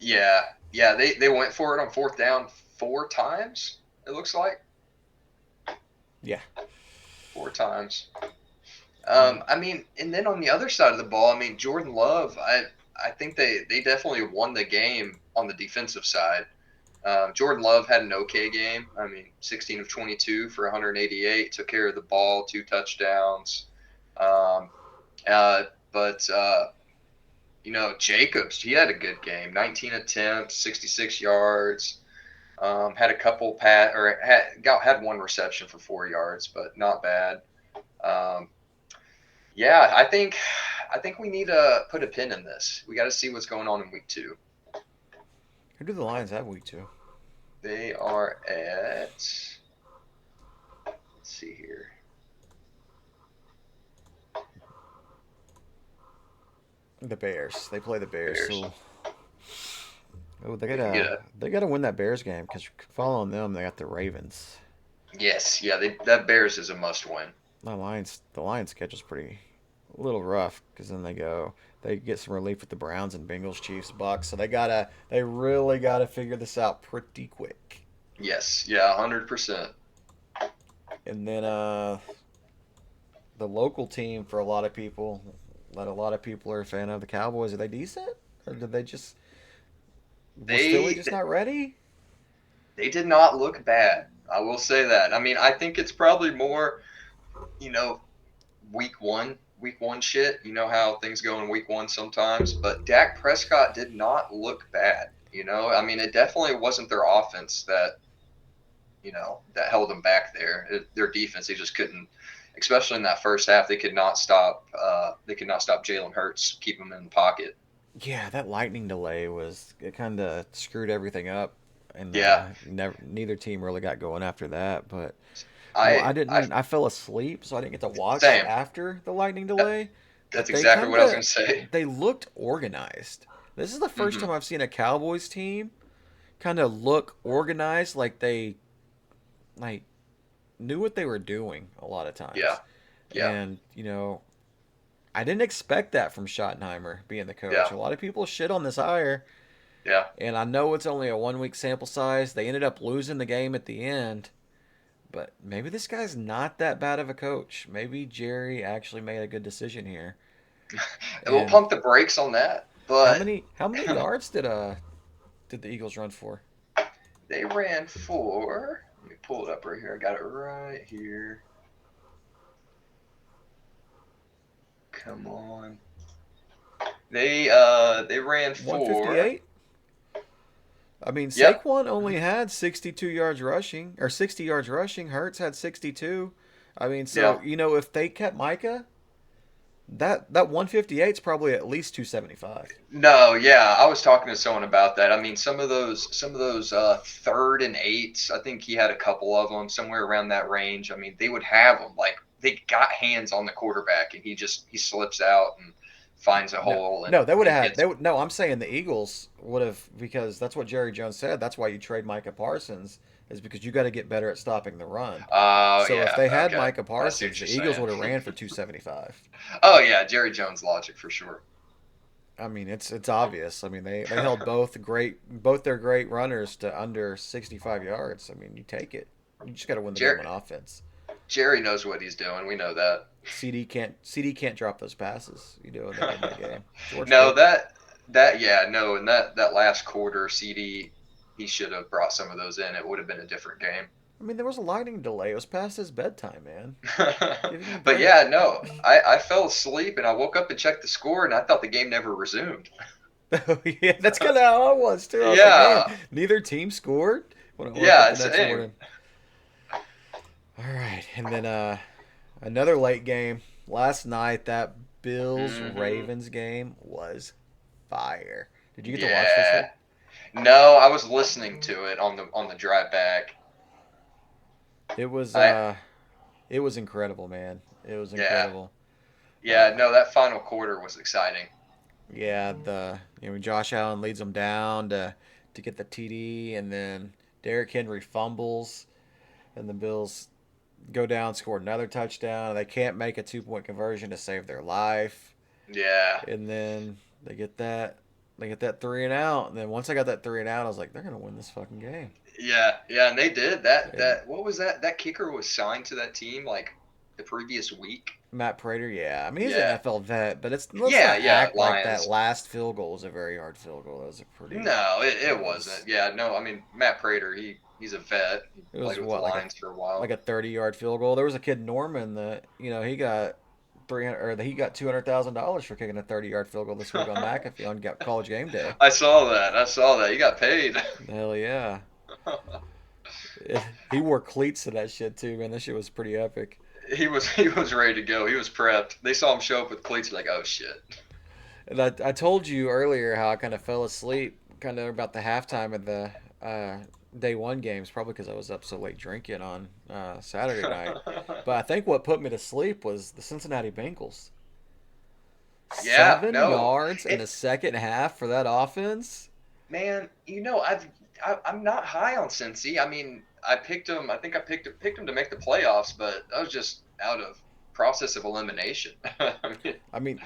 Yeah, they went for it on fourth down 4 times. It looks like Yeah. 4 times. I mean, and then on the other side of the ball, I mean, Jordan Love, I think they definitely won the game on the defensive side. Jordan Love had an okay game. I mean, 16 of 22 for 188, took care of the ball, 2 touchdowns. Um, but Jacobs, he had a good game. 19 attempts, 66 yards. Had a couple had one reception for 4 yards, but not bad. Yeah, I think we need to put a pin in this. We got to see what's going on in week 2. Who do the Lions have week 2? They are at. Let's see here. The Bears. They play the Bears. Bears. So, they gotta win that Bears game because following them, they got the Ravens. Yes, yeah, that Bears is a must-win. The Lions schedule's a little rough because then they get some relief with the Browns and Bengals, Chiefs, Bucks. So they really gotta figure this out pretty quick. Yes, yeah, 100%. And then the local team for a lot of people that a lot of people are a fan of, the Cowboys. Are they decent, or did they just was Philly just not ready? They did not look bad. I will say that. I mean, I think it's probably more, week one shit. You know how things go in week 1 sometimes. But Dak Prescott did not look bad. I mean, it definitely wasn't their offense that held them back there. Their defense, they just couldn't, especially in that first half. They could not stop. They could not stop Jalen Hurts, keep him in the pocket. Yeah, that lightning delay it kind of screwed everything up, and Yeah. neither team really got going after that. But I fell asleep, so I didn't get to watch Same. after the lightning delay. That's But they exactly what I was kinda- going to say. They looked organized. This is the 1st Mhm. time I've seen a Cowboys team kind of look organized, like they knew what they were doing a lot of times. Yeah. Yeah. And I didn't expect that from Schottenheimer being the coach. Yeah. A lot of people shit on this hire, Yeah. and I know it's only a 1 week sample size. They ended up losing the game at the end, but maybe this guy's not that bad of a coach. Maybe Jerry actually made a good decision here. And we'll And pump the brakes on that. But how many yards did the Eagles run for? they ran for. Let me pull it up right here. I got it right here. Come on. They ran for 158. I mean, Yep. Saquon only had 62 yards rushing, or 60 yards rushing. Hurts had 62. I mean, so if they kept Micah, that 158 is probably at least 275. No, yeah, I was talking to someone about that. I mean, some of those 3rd and 8s, I think he had a couple of them somewhere around that range. I mean, they would have them like they got hands on the quarterback, and he slips out and finds a hole. No, they would have had. No, I'm saying the Eagles would have, because that's what Jerry Jones said. That's why you trade Micah Parsons, is because you got to get better at stopping the run. Oh, So yeah. if they had Okay. Micah I see Parsons, what the you're Eagles saying. would have ran for 275. Oh yeah, Jerry Jones logic for sure. I mean, it's obvious. I mean, they held both their great runners to under 65 yards. I mean, you take it. You just got to win the game on offense. Jerry knows what he's doing. We know that. CD can't drop those passes. In that game. No, and that last quarter, CD, he should have brought some of those in. It would have been a different game. I mean, there was a lightning delay. It was past his bedtime, man. But yeah, no, I fell asleep and I woke up and checked the score and I thought the game never resumed. Yeah, that's kind of how I was too. I was Yeah. like, man, neither team scored. When I woke Yeah, up the next same. morning. All right, and then another late game last night. That Bills-Ravens game was fire. Did you get to watch this one? No, I was listening to it on the drive back. It was incredible, man. It was Yeah. incredible. Yeah, no, that final quarter was exciting. Yeah, Josh Allen leads them down to get the TD, and then Derrick Henry fumbles, and the Bills go down, score another touchdown. They can't make a 2-point conversion to save their life. Yeah. And then they get that 3 and out, and then once I got that 3 and out, I was like, they're gonna win this fucking game. Yeah, yeah, and they did. That And that what was that? That kicker was signed to that team like the previous week. Matt Prater, yeah, I mean he's an Yeah, NFL vet, but let's yeah, not yeah. act like that Lions. last field goal was a very hard field goal. That was a pretty. No, it It was wasn't. Yeah, no. I mean, Matt Prater, he's a vet. He it was played with the what like a Lions for a while. 30-yard field goal. There was a kid Norman that he got 300 or he got $200,000 for kicking a 30-yard field goal this week on McAfee on College Game Day. I saw that. I saw that. He got paid. Hell yeah. He wore cleats to that shit too, man. That shit was pretty epic. He was ready to go. He was prepped. They saw him show up with cleats, like, oh shit. And I told you earlier how I kind of fell asleep kind of about the halftime of the day one games, probably because I was up so late drinking on Saturday night. But I think what put me to sleep was the Cincinnati Bengals. Yeah, 7 yards in the it, second half for that offense. man. I'm not high on Cincy. I mean, I picked him. I think I picked him to make the playoffs, but that was just out of process of elimination. I mean, I mean,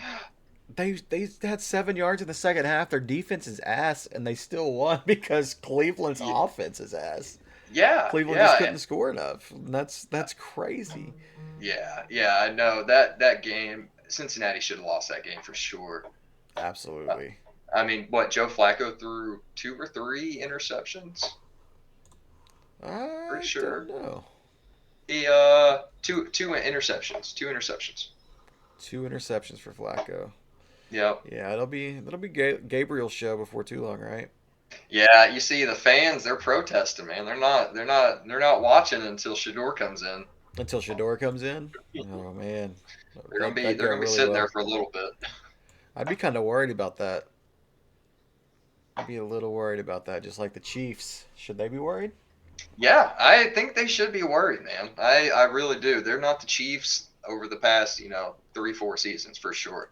they had 7 yards in the second half. Their defense is ass, and they still won because Cleveland's yeah, offense is ass. yeah, Cleveland just yeah, couldn't score enough. And that's crazy. yeah, yeah. I know that game. Cincinnati should have lost that game for sure. Uh, Absolutely. I mean, what Joe Flacco threw 2 or 3 interceptions. Pretty I don't sure know. he two interceptions. 2 interceptions for Flacco. Yep. Yeah, it'll be Gabriel's show before too long, right? Yeah, you see the fans, they're protesting, man. They're not watching until Shador comes in. Until Shador comes in. Oh man, They're gonna that be that they're go gonna be really sitting there well. for a little bit. I'd be kind of worried about that. I'd be a little worried about that, just like the Chiefs. Should they be worried? Yeah, I think they should be worried, man. I really do. They're not the Chiefs over the past, 3, 4 seasons for sure.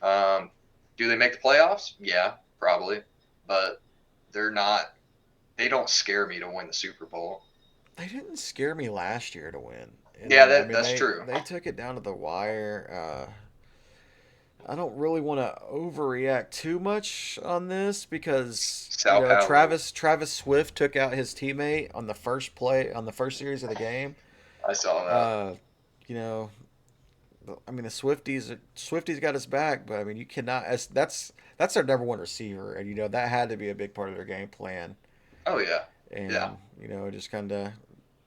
Um, do they make the playoffs? Yeah, probably. But they're not. They don't scare me to win the Super Bowl. They didn't scare me last year to win. Yeah, I mean, that's they true. they took it down to the wire. I don't really want to overreact too much on this because Sal Coward. Travis Swift took out his teammate on the first play on the first series of the game. I saw that. Uh, you know, I mean the Swifties got his back, but I mean you cannot. That's their number one receiver, and that had to be a big part of their game plan. Oh yeah, yeah. And just kind of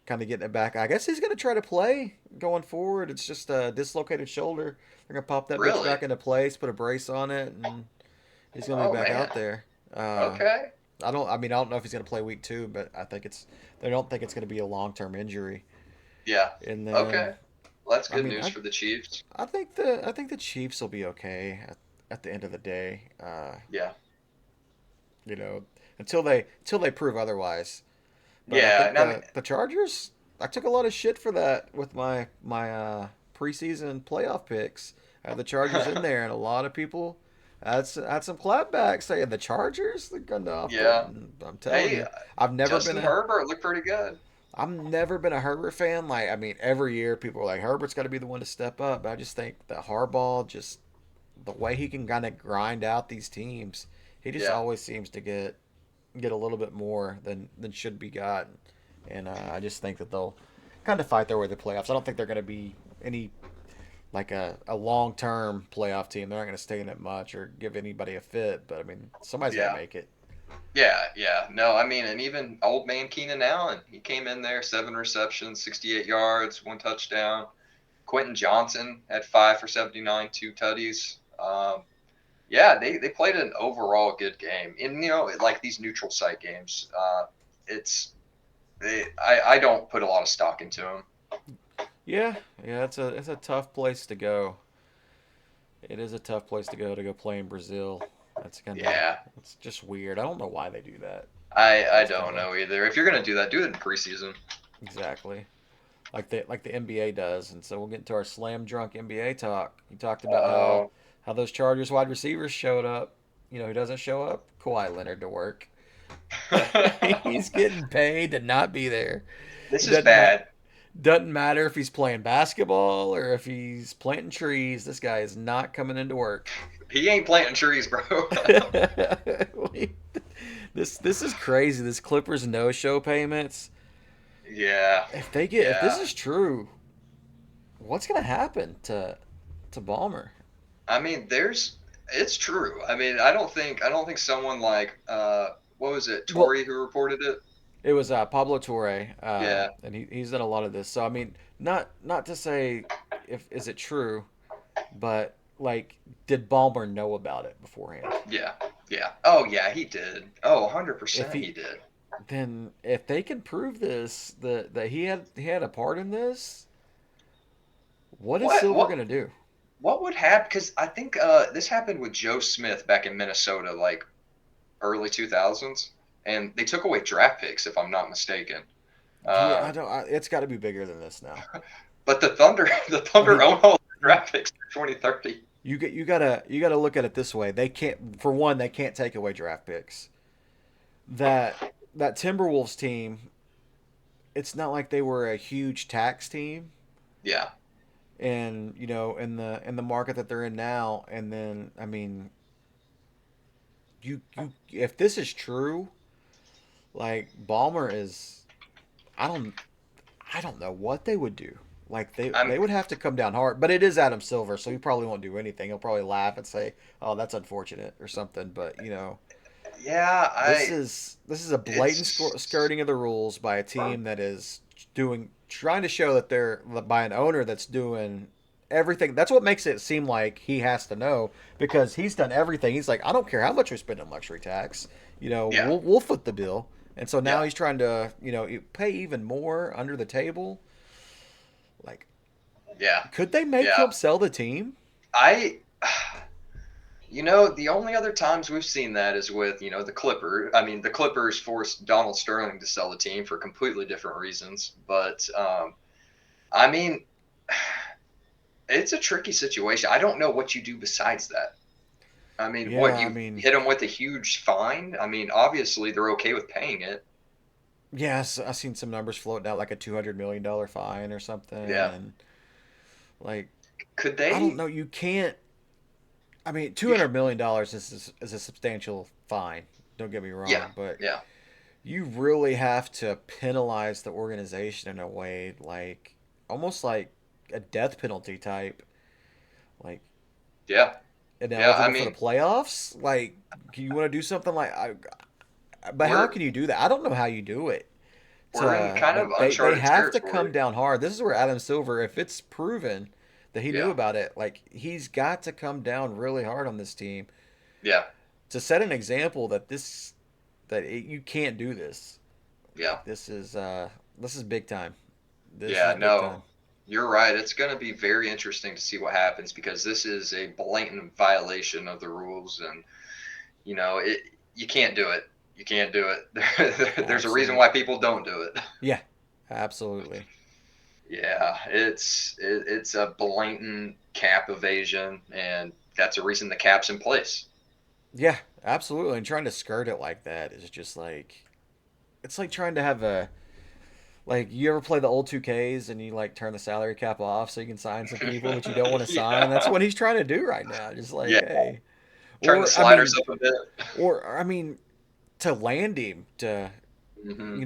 getting it back. I guess he's gonna try to play going forward. It's just a dislocated shoulder. They're gonna pop that bitch Really? back into place, put a brace on it, and he's gonna be Oh back man. out there. Okay. I don't know if he's gonna play week 2, but I think they don't think it's gonna be a long term injury. Yeah. And then Okay. Well, that's I good mean news for the Chiefs. I think the Chiefs will be okay at the end of the day. Yeah. You know, until they prove otherwise. But I Yeah, think and I mean, the Chargers. I took a lot of shit for that with my preseason playoff picks. I had the Chargers in there, and a lot of people had some clapbacks saying the Chargers they're gonna off yeah. putting. I'm telling Hey, you, I've never been Justin a Herbert looked pretty good. I've never been a Herbert fan. Like I mean, every year people are like Herbert's got to be the one to step up. But I just think that Harbaugh just the way he can kind of grind out these teams, he just Yeah. always seems to get a little bit more than should be gotten. And I just think that they'll kind of fight their way to the playoffs. I don't think they're going to be any like a long term playoff team. They're not going to stay in it much or give anybody a fit. But I mean, somebody's got to Yeah. make it. Yeah, yeah. No, I mean, and even old man Keenan Allen, he came in there, 7 receptions, 68 yards, 1 touchdown. Quentin Johnson had 5 for 79, 2 tutties. Yeah, they played an overall good game. And like these neutral site games, it's I don't put a lot of stock into them. Yeah, yeah. It's a tough place to go. It is a tough place to go play in Brazil. That's kind of Yeah, it's just weird. I don't know why they do that. I It's kind don't of know either. If you're gonna do that, do it in preseason. exactly like the NBA does. And so we'll get into our slam drunk NBA talk. You talked about Uh-oh. how those Chargers wide receivers showed up. You know who doesn't show up? Kawhi Leonard to work. He's getting paid to not be there. This He is doesn't have bad. Doesn't matter if he's playing basketball or if he's planting trees. This guy is not coming into work. He ain't planting trees, bro. This is crazy. This Clippers no show payments. Yeah, If this yeah. is true, what's gonna happen to Balmer? I mean, it's true. I mean, I don't think someone like what was it, Well, Tori who reported it? it was Pablo Torre, Yeah, and he's done a lot of this. So I mean, not to say if is it true, but like, did Balmer know about it beforehand? yeah, yeah. Oh yeah, he did. Oh, If 100% he he did. then if they can prove this that he had a part in this, what is What Silver what gonna do? what would happen? Because I think this happened with Joe Smith back in Minnesota, like early 2000s, and they took away draft picks, if I'm not mistaken. Yeah, Uh, I don't. It's got to be bigger than this now. but the Thunder, the I Thunder mean, own all the you draft picks for 2030. you gotta look at it this way. They can't, for one, they can't take away draft picks. That that Timberwolves team, it's not like they were a huge tax team, Yeah, and in the market that they're in now. And then I mean, you if this is true, like Balmer is, I don't know what they would do. Like I'm they would have to come down hard, but it is Adam Silver, so he probably won't do anything. He'll probably laugh and say, "Oh, that's unfortunate" or something. But yeah, this is a blatant it's skirting of the rules by a team that is trying to show that they're by an owner that's doing everything. That's what makes it seem like he has to know, because he's done everything. He's like, I don't care how much we spend on luxury tax. yeah, We'll foot the bill. And so now yeah, he's trying to pay even more under the table. Like, yeah, could they make yeah. him sell the team? I the only other times we've seen that is with, the Clipper. I mean, the Clippers forced Donald Sterling to sell the team for completely different reasons. But, I mean, it's a tricky situation. I don't know what you do besides that. I mean, what, Yeah, I you mean, hit them with a huge fine? I mean, obviously they're okay with paying it. yes, I've seen some numbers floating out like a $200 million fine or something, Yeah. and like, Could I don't they? know. You can't. I mean, two You, hundred million dollars is a substantial fine. Don't get me yeah. wrong, but Yeah. you really have to penalize the organization in a way, like almost like a death penalty type, like Yeah. Yeah. I ineligible for the mean, playoffs. Like, you want to do something like, but how we're, can you do that? I don't know how you do it. we're in kind of But they uncharted have to come territory. down hard. This is where Adam Silver, if it's proven that he knew Yeah. about it, like he's got to come down really hard on this team Yeah. to set an example you can't do this. Yeah. Like, this is big time. This is Yeah, big no, time. you're right. It's going to be very interesting to see what happens because this is a blatant violation of the rules, and it. You can't do it. You can't do it. There's a reason Absolutely. why people don't do it. Yeah, absolutely. Yeah, it's a blatant cap evasion, and that's a reason the cap's in place. Yeah, absolutely. And trying to skirt it like that is just like, it's like trying to have a, like, you ever play the old 2Ks and you like turn the salary cap off so you can sign some people that you don't want to sign? That's Yeah, what he's trying to do right now. Just like, yeah. hey, Turn the or I sliders mean, up a bit. I mean, to land him, Hmm.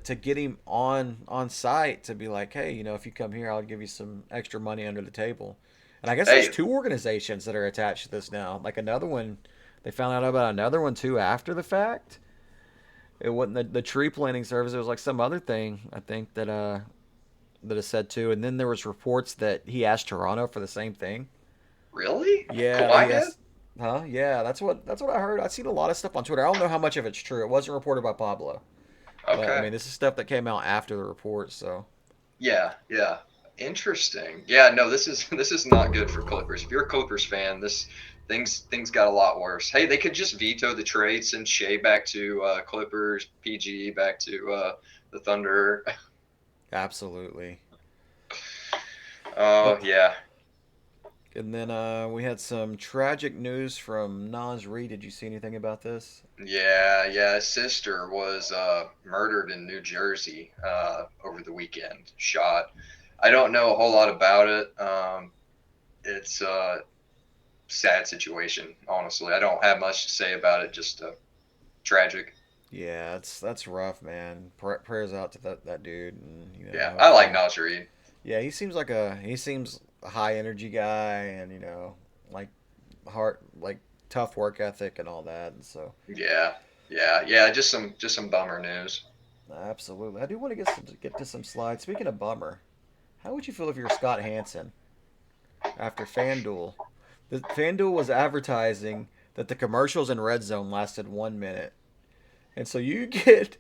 to get him on site, to be like, hey, if you come here, I'll give you some extra money under the table. And I guess there's Hey, two organizations that are attached to this now. Like another one, they found out about another one too after the fact. It wasn't the tree planting service. It was like some other thing, I think, that is said too. And then there was reports that he asked Toronto for the same thing. really? Yeah, he Kawhi did? asked. Huh? Yeah, that's what I heard. I've seen a lot of stuff on Twitter. I don't know how much of it's true. It wasn't reported by Pablo, but I Okay. mean, this is stuff that came out after the report. So Yeah, yeah. Interesting. Yeah, no, this is not good for Clippers. If you're a Clippers fan, this things got a lot worse. Hey, they could just veto the trade, send Shea back to Clippers, PG back to the Thunder. absolutely. Oh Well, yeah, And then we had some tragic news from Nas Reed. Did you see anything about this? Yeah. His sister was murdered in New Jersey over the weekend. Shot. I don't know a whole lot about it. It's a sad situation, honestly. I don't have much to say about it. Just tragic. Yeah, that's rough, man. Prayers out to that dude, and Yeah, I like hopefully. Nasri. Yeah, he seems a high energy guy, and like heart, like tough work ethic and all that. And so, Yeah. Just some bummer news. absolutely, I do want to get to some slides. Speaking of bummer, how would you feel if you're Scott Hansen after FanDuel? The FanDuel was advertising that the commercials in Red Zone lasted 1 minute. And so you get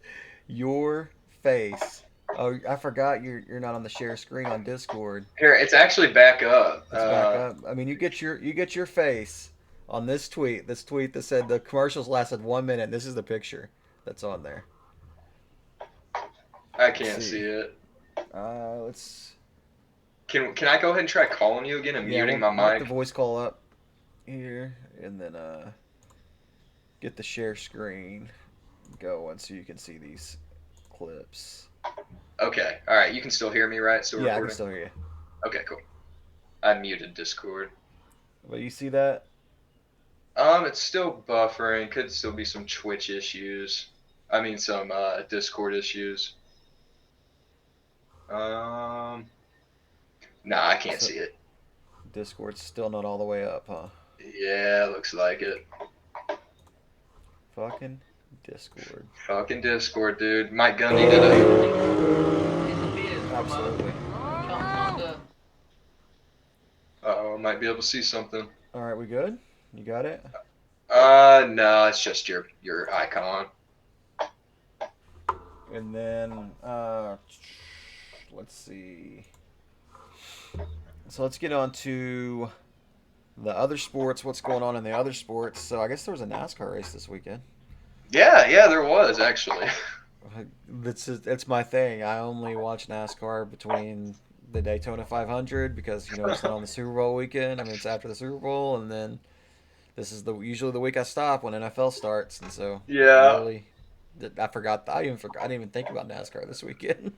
your face. Oh, I forgot you're not on the share screen on Discord. Here, it's actually back up. It's back up. I mean, you get your face on this tweet. This tweet that said the commercials lasted 1 minute. This is the picture that's on there. I Let's can't see see. it. Let's. Can I go ahead and try calling you again and Yeah, muting we'll my mic the mic? voice call up here, and then get the share screen going so you can see these clips. Okay. All right. You can still hear me, right? Still Yeah, I can recording? still hear you. Okay, cool. I muted Discord. But you see that? It's still buffering. Could still be some Twitch issues. I mean, some Discord issues. Um, nah, I can't So see it. Discord's still not all the way up, huh? Yeah, looks like it. Fucking Discord. Fucking Discord, dude. Mike Gundy did a. Absolutely. Oh, might be able to see something. All right, we good? You got it? No, it's just your icon. And then let's see. So let's get on to the other sports. What's going on in the other sports? So I guess there was a NASCAR race this weekend. Yeah, there was actually. It's my thing. I only watch NASCAR between the Daytona 500 because it's not on the Super Bowl weekend. I mean, it's after the Super Bowl, and then this is the usually the week I stop when NFL starts, and so Yeah, really, I forgot. I didn't even think about NASCAR this weekend.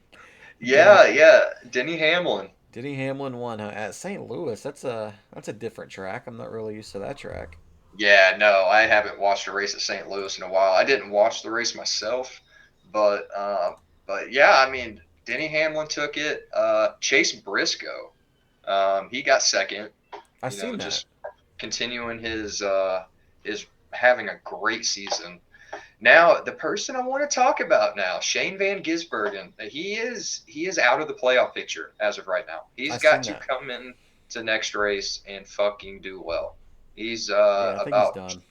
Denny yeah. Denny Hamlin. Denny Hamlin won, huh? At St. Louis. That's a different track. I'm not really used to that track. Yeah, no, I haven't watched a race at St. Louis in a while. I didn't watch the race myself, but yeah, I mean, Denny Hamlin took it. Chase Briscoe, he got second. I seen that. Just continuing his having a great season. Now, the person I want to talk about now, Shane Van Gisbergen, he is out of the playoff picture as of right now. I He's got seen to that. come in to next race and fucking do well. He's Yeah, I think he's about. done.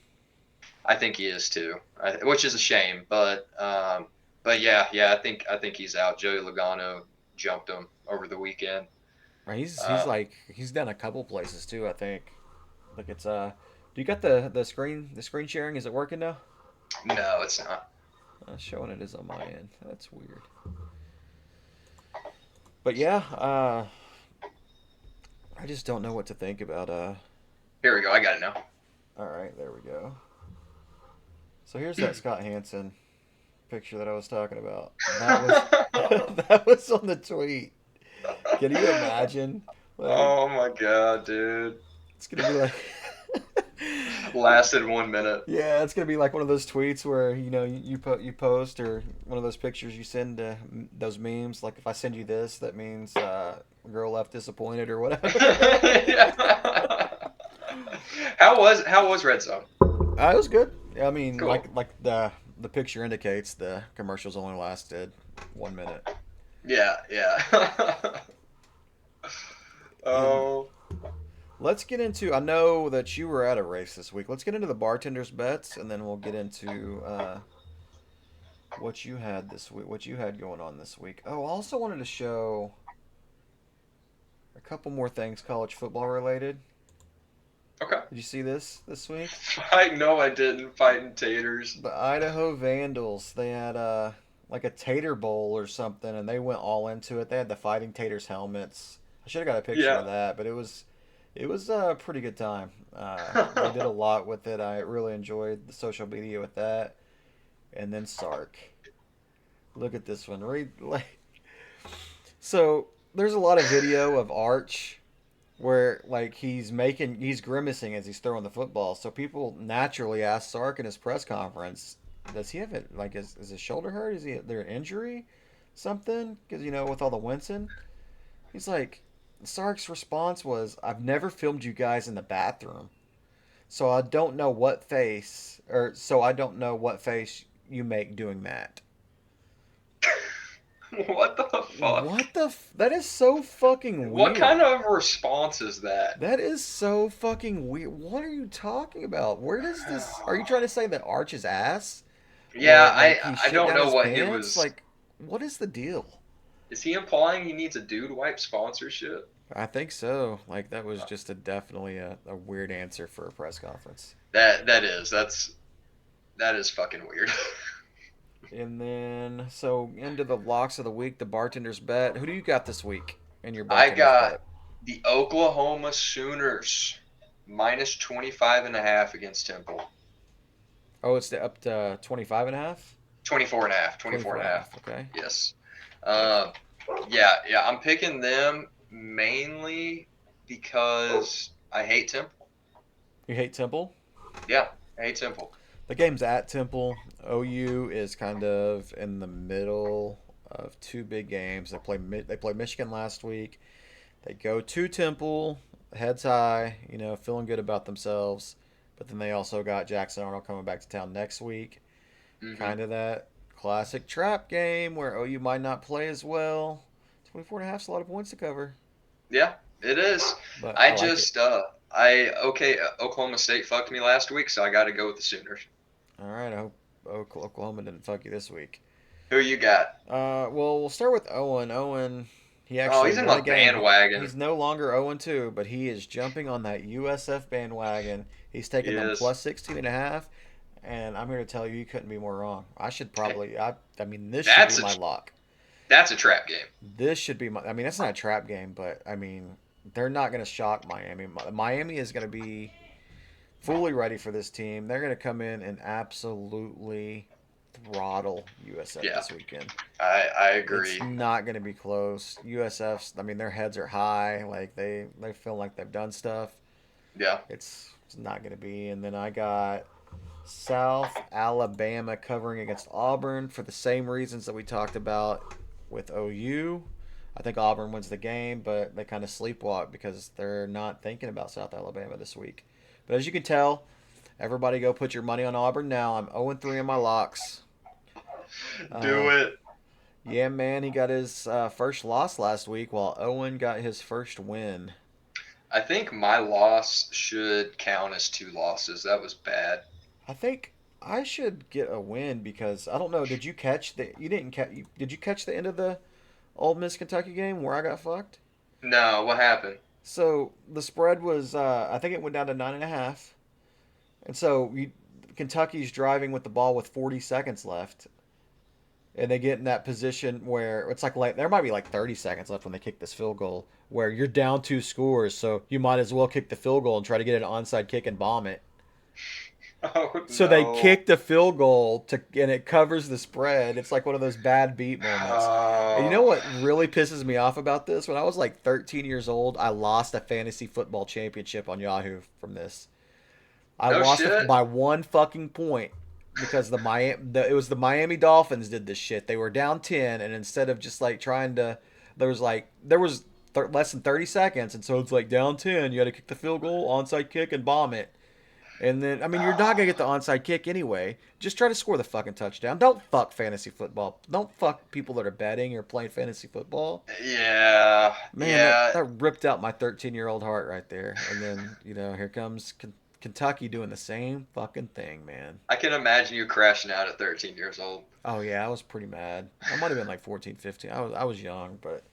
I think he is too, which is a shame. But yeah, I think he's out. Joey Logano jumped him over the weekend. Right, he's Uh, like he's done a couple places too. I think. Like it's Do you got the screen sharing? Is it working now? no, it's not. Showing it is on my end. That's weird. But yeah, I just don't know what to think about. Here we go. I got it now. All right, there we go. So here's that Scott Hansen picture that I was talking about. That was that was on the tweet. Can you imagine? Like Oh my god, dude! it's gonna be like. Lasted 1 minute. Yeah, it's gonna be like one of those tweets where you post or one of those pictures you send to those memes. Like if I send you this, that means girl left disappointed or whatever. Yeah. How was Red Zone? It was good. I mean, Cool. like the picture indicates, the commercials only lasted 1 minute. Yeah. And Oh, let's get into. I know that you were at a race this week. Let's get into the bartenders bets, and then we'll get into what you had this week. What you had going on this week. Oh, I also wanted to show a couple more things college football related. okay. Did you see this week? No, I didn't. Fighting taters. The Idaho Vandals. They had like a tater bowl or something, and they went all into it. They had the Fighting Taters helmets. I should have got a picture Yeah. of that, but it was It was a pretty good time. They did a lot with it. I really enjoyed the social media with that. And then Sark. Look at this one. So there's a lot of video of Arch where like he's grimacing as he's throwing the football. So people naturally ask Sark in his press conference, does he have it? Like, is his shoulder hurt? Is there an injury? Something? Because with all the wincing, he's like, Sark's response was, "I've never filmed you guys in the bathroom, so I don't know what face, you make doing that." What the fuck? That is so fucking What weird. kind of response is that? That is so fucking weird. What are you talking about? Where does this? Are you trying to say that Arch is ass? Yeah, Or like he I shit don't down know his what he pants? was. Like, what is the deal? Is he implying he needs a dude wipe sponsorship? I think so. Like that was just definitely a weird answer for a press conference. That is fucking weird. And then so into the locks of the week, the bartender's bet. Who do you got this week in your I bartender's got bet? the Oklahoma Sooners minus 25.5 against Temple. Oh, it's up to 25 and a half? 24.5. 24 and a half. Okay. Yes. Yeah. I'm picking them mainly because I hate Temple. You hate Temple? Yeah, I hate Temple. The game's at Temple. OU is kind of in the middle of two big games. They played Michigan last week. They go to Temple, heads high, feeling good about themselves. But then they also got Jackson Arnold coming back to town next week. Hmm. Kind of that classic trap game where OU might not play as well. 24 and a half is a lot of points to cover. Yeah, it is. But I I like it. just Oklahoma State fucked me last week, so I got to go with the Sooners. All right, I hope Oklahoma didn't fuck you this week. Who you got? Well, we'll start with Owen. Owen, he Oh, actually he's in won my a game. bandwagon. He's no longer 0-2, but he is jumping on that USF bandwagon. He's taking them Yes. plus 16 and a half, and I'm here to tell you, you couldn't be more wrong. I should probably, I mean, this should That's be a my lock. that's a trap game. This should be my, I mean, that's not a trap game, but I mean, they're not going to shock Miami. Miami is going to be fully ready for this team. They're going to come in and absolutely throttle USF Yeah. this weekend. I agree. It's not going to be close. USF's, I mean, their heads are high. Like they feel like they've done stuff. Yeah. It's not going to be. And then I got South Alabama covering against Auburn for the same reasons that we talked about with OU. I think Auburn wins the game, but they kind of sleepwalk because they're not thinking about South Alabama this week. But as you can tell, everybody go put your money on Auburn now. I'm 0-3 in my locks. Do it. Yeah, man, he got his first loss last week while Owen got his first win. I think my loss should count as 2 losses. That was bad. I think I should get a win because I don't know. Did you catch the? You didn't catch. Did you catch the end of the Ole Miss Kentucky game where I got fucked? No, what happened? So the spread was, I think it went down to 9.5, and so Kentucky's driving with the ball with 40 seconds left, and they get in that position where it's like there might be like 30 seconds left when they kick this field goal, where you're down 2 scores, so you might as well kick the field goal and try to get an onside kick and bomb it. Oh, So no. they kicked the field goal and it covers the spread. It's like one of those bad beat moments. And you know Oh, what really pisses me off about this? When I was like 13 years old, I lost a fantasy football championship on Yahoo from this. I no lost it shit. by 1 fucking point because it was the Miami Dolphins did this shit. They were down 10, and instead of just like trying to, there was less than 30 seconds, and so it's like down 10. You got to kick the field goal, onside kick, and bomb it. And then, I mean, you're not going to get the onside kick anyway. Just try to score the fucking touchdown. Don't fuck fantasy football. Don't fuck people that are betting or playing fantasy football. Yeah. Man, Yeah. that ripped out my 13-year-old heart right there. And then, here comes Kentucky doing the same fucking thing, man. I can imagine you crashing out at 13 years old. Oh, yeah, I was pretty mad. I might have been like 14, 15. I was young, but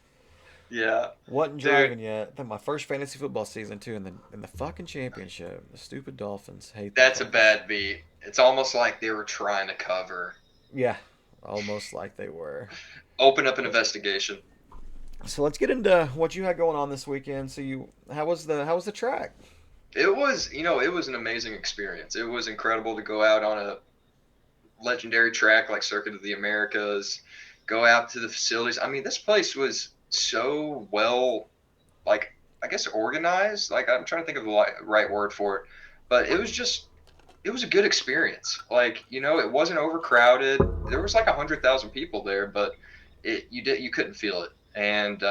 Yeah. wasn't Dude. driving yet. I think my first fantasy football season, too, in the fucking championship. The stupid Dolphins hate them That's a fuckers. bad beat. It's almost like they were trying to cover. Yeah, almost like they were. Open up an investigation. So let's get into what you had going on this weekend. How was the track? It was, it was an amazing experience. It was incredible to go out on a legendary track like Circuit of the Americas, go out to the facilities. I mean, this place was so well, like, I guess organized. Like, I'm trying to think of the right word for it, but it was a good experience. Like, it wasn't overcrowded. There was like 100,000 people there, but you couldn't feel it. And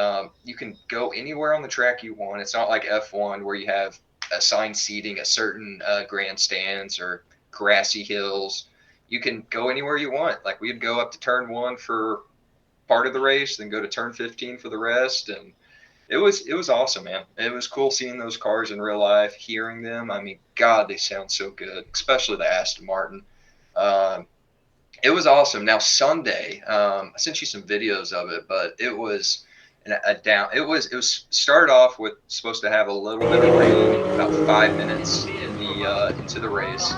you can go anywhere on the track you want. It's not like F1 where you have assigned seating, a certain grandstands or grassy hills. You can go anywhere you want. Like we'd go up to turn 1 for part of the race, then go to turn 15 for the rest, and it was awesome, man. It was cool seeing those cars in real life, hearing them. I mean, God, they sound so good, especially the Aston Martin. Um, it was awesome. Now Sunday, I sent you some videos of it, but it was a down. It was started off with supposed to have a little bit of rain, about 5 minutes in the into the race,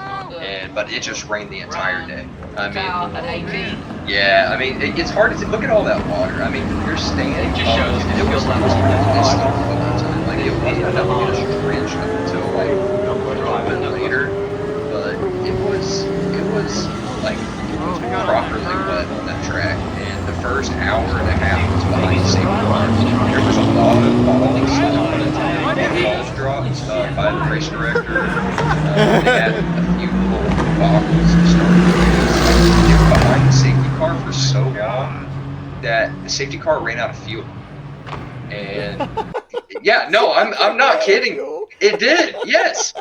but it just rained the entire day. I mean, yeah, I mean it's hard to look at all that water. I mean, you're standing. It was misty the whole time. Like it wasn't enough to get us drenched up until like a little bit later, but it was like properly wet on that track, and the first hour and a half was behind the safety car. There was a lot of falling stuff on it, a lot of balls dropped by the race director. They had a few little bobbles to start the race. They were behind the safety car for so long that the safety car ran out of fuel. And yeah, no, I'm not kidding. It did, yes.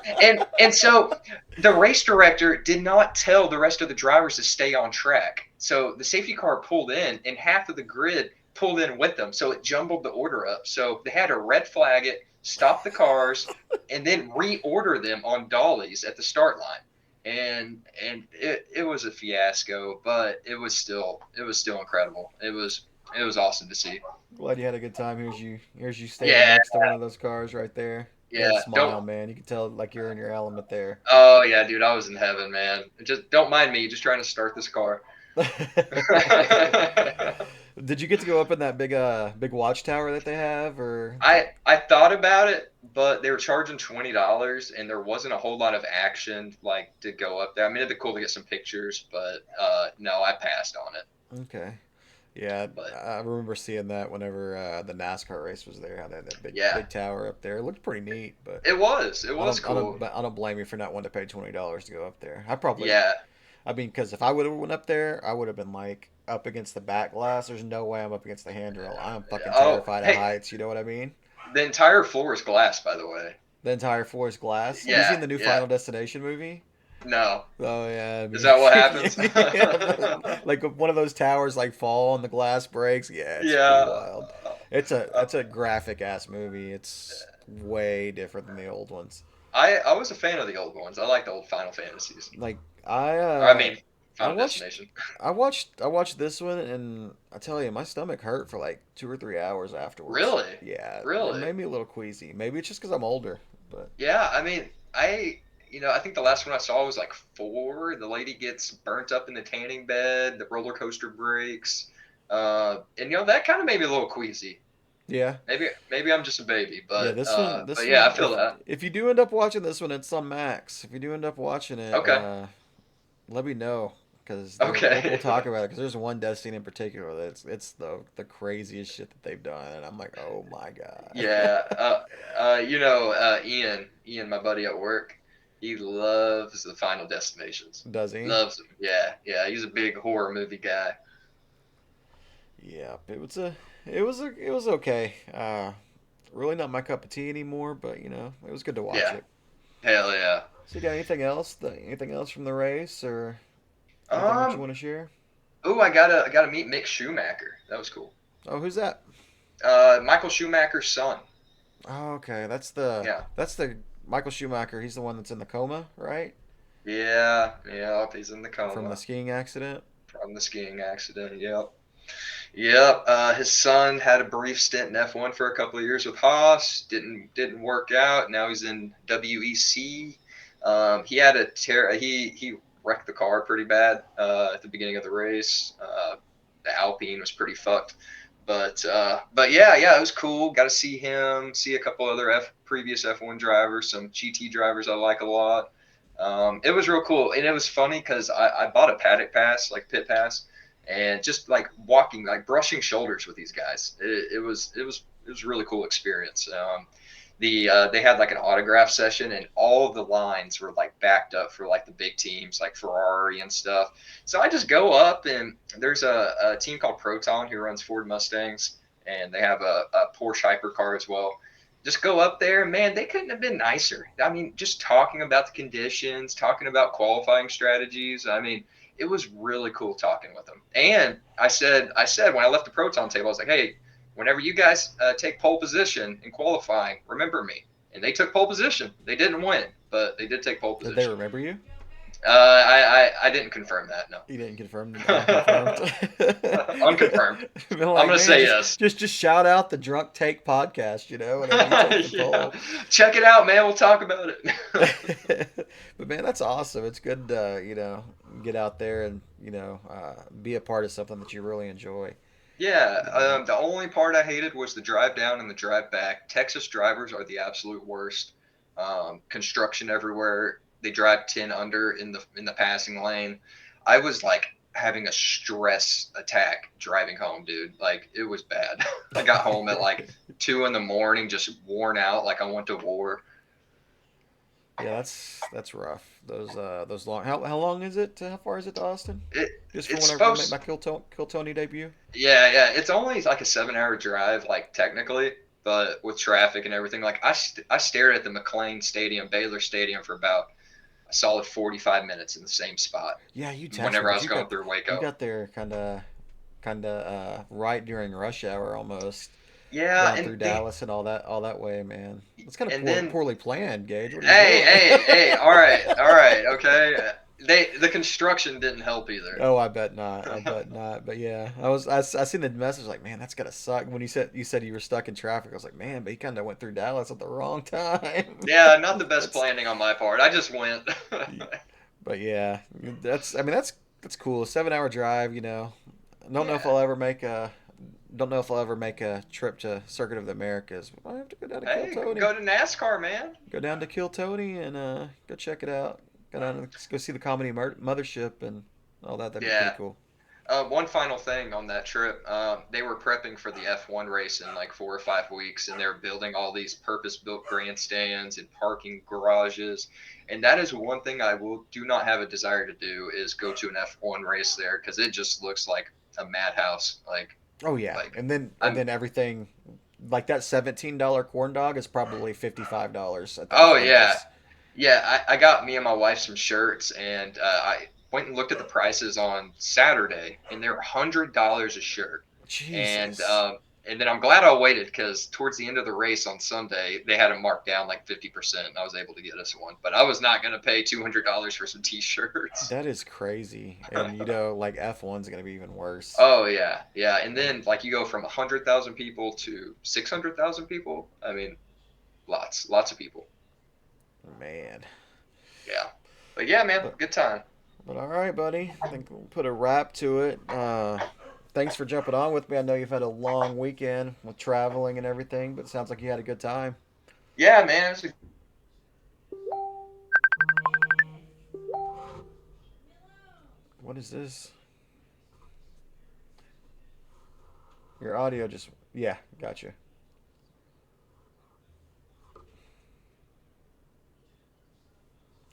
And so the race director did not tell the rest of the drivers to stay on track. So the safety car pulled in, and half of the grid pulled in with them. So it jumbled the order up. So they had to red flag it, stop the cars, and then reorder them on dollies at the start line. And it was a fiasco, but it was still incredible. It was awesome to see. Glad you had a good time. Here's you standing Yeah, next to one of those cars right there. That yeah. smile, man. You can tell like you're in your element there. Oh yeah, dude, I was in heaven, man. Just don't mind me, just trying to start this car. Did you get to go up in that big watchtower that they have, or? I thought about it, but they were charging $20, and there wasn't a whole lot of action like to go up there. I mean, it'd be cool to get some pictures, but no, I passed on it. Okay. Yeah, But I remember seeing that whenever the NASCAR race was there. How they had that yeah, big tower up there. It looked pretty neat, but it was cool. I don't blame you for not wanting to pay $20 to go up there. I probably Yeah, I mean, because if I would have went up there, I would have been like up against the back glass. There's no way I'm up against the handrail. I'm fucking oh, terrified of hey, heights. You know what I mean? the entire floor is glass, by the way. The entire floor is glass. Have you Yeah, seen the new yeah. Final Destination movie? No, Oh yeah, I is mean, that what happens? like if one of those towers like fall and the glass breaks. Yeah, it's pretty Yeah. wild. Uh, It's a graphic ass movie. It's way different than the old ones. I was a fan of the old ones. I like the old Final Fantasies. Like I Or, I mean, I Final watched Destination. I watched this one, and I tell you, my stomach hurt for like 2 or 3 hours afterwards. Really? Yeah, it Really? made me a little queasy. Maybe it's just because I'm older, but Yeah, I mean, I think the last one I saw was like 4. The lady gets burnt up in the tanning bed, the roller coaster breaks. And that kind of made me a little queasy. yeah, Maybe I'm just a baby, yeah. but This yeah, I one. feel that. If you do end up watching this one, it's on Max. If you do end up watching it, Okay. let me know because we'll Okay. talk about it. Because there's one death scene in particular that's it's the craziest shit that they've done, and I'm like, oh my god. Yeah. Ian, my buddy at work, he loves the Final Destinations. Does he? Loves them. Yeah, yeah. He's a big horror movie guy. Yeah, it was okay. Really not my cup of tea anymore, but it was good to watch Yeah. it. Hell yeah. So you got anything else? Anything else from the race or anything that you Um. want to share? Oh, I gotta meet Mick Schumacher. That was cool. Oh, who's that? Michael Schumacher's son. Oh, okay. Yeah. That's the Michael Schumacher. He's the one that's in the coma, right? Yeah. Yeah. He's in the From the coma skiing accident. from the skiing accident. Yep. Yep. His son had a brief stint in F1 for a couple of years with Haas. Didn't work out. Now he's in WEC. He had a he wrecked the car pretty bad at the beginning of the race. The Alpine was pretty fucked. But yeah, it was cool. Got to see him, see a couple other previous F1 drivers, some GT drivers I like a lot. It was real cool, and it was funny because I bought a paddock pass, like pit pass, and just like walking, like brushing shoulders with these guys. It was a really cool experience. They had like an autograph session, and all of the lines were like backed up for like the big teams like Ferrari and stuff. So I just go up, and there's a team called Proton who runs Ford Mustangs, and they have a Porsche hypercar as well. Just go up there, man. They couldn't have been nicer. I mean, just talking about the conditions, talking about qualifying strategies. I mean, it was really cool talking with them. And I said when I left the Proton table, I was like, hey, whenever you guys take pole position in qualifying, remember me. And they took pole position. They didn't win, but they did take pole Did position. they remember you? I didn't confirm that. No. You didn't confirm. Unconfirmed. Unconfirmed. Like, I'm gonna say yes. Just shout out the Drunk Take podcast. You know, whenever you take the poll. Check it out, man. We'll talk about it. But man, that's awesome. It's good to get out there and be a part of something that you really enjoy. Yeah, the only part I hated was the drive down and the drive back. Texas drivers are the absolute worst. Construction everywhere. They drive 10 under in the passing lane. I was like having a stress attack driving home, dude. Like it was bad. I got home at like 2 in the morning, just worn out, like I went to war. Yeah, that's rough. Those long. How long is it? How far is it to Austin? It Just for it's whenever I make supposed my Kill Tony debut. Yeah. It's only like a 7 hour drive, like technically, but with traffic and everything, like I stared at the McLean Stadium, Baylor Stadium for about a solid 45 minutes in the same spot Yeah, you texted me whenever I because was going through you Waco. got there kind of right during rush hour almost. Yeah, Going through Dallas and all that way, man. It's kind of and then poorly planned, Gage. What are you hey, doing? all right, okay. The construction didn't help either. Oh, I bet not. I bet not. But yeah, I seen the message like, man, that's gotta suck. When you said you were stuck in traffic, I was like, man, but he kind of went through Dallas at the wrong time. Yeah, not the best That's, planning on my part. I just went. but yeah, that's cool. A 7 hour drive. I don't know if Yeah. I'll ever make a don't know if I'll ever make a trip to Circuit of the Americas. But I have to go down to Kill Hey, Tony. go to NASCAR, man. Go down to Kill Tony and go check it out. Go down and go see the comedy mothership and all that. That'd be pretty Yeah. cool. One final thing on that trip, they were prepping for the F1 race in like 4 or 5 weeks, and they're building all these purpose-built grandstands and parking garages. And that is one thing I do not have a desire to do is go to an F1 race there because it just looks like a madhouse. Oh yeah, Like and then I'm. everything like that $17 corn dog is probably $55 at the Oh F1 yeah, race. yeah. I got me and my wife some shirts, and I went and looked at the prices on Saturday, and they're $100 a shirt. and Jesus, um, and then I'm glad I waited because towards the end of the race on Sunday they had it marked down like 50%, and I was able to get us one. But I was not going to pay $200 for some T-shirts. that is crazy. And like F1's gonna be even worse. Oh yeah. And then like you go from 100,000 people to 600,000 people. I mean, lots of people. Man, Yeah, but yeah, man, but good time. but all right, buddy. I think we'll put a wrap to it. Thanks for jumping on with me. I know you've had a long weekend with traveling and everything, but it sounds like you had a good time. Yeah, man. What is this? Your audio just yeah, gotcha.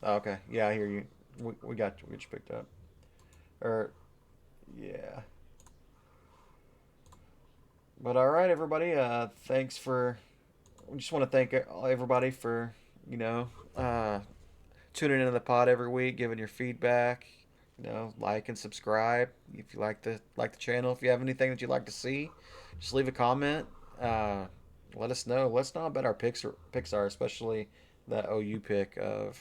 Oh, okay, yeah, I hear you. We got you picked up. Or yeah, but all right, everybody. Thanks for. We just want to thank everybody for you know uh, tuning into the pod every week, giving your feedback. Like and subscribe if you like the channel. If you have anything that you'd like to see, just leave a comment. Uh, Let us know. Let us know about our picks are, especially the OU pick of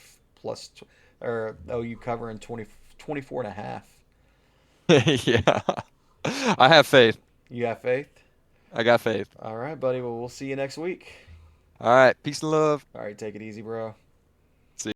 or OU covering 24 and a half. Yeah. I have faith. You have faith? I got faith. All right, buddy. Well, we'll see you next week. All right. Peace and love. All right, take it easy, bro.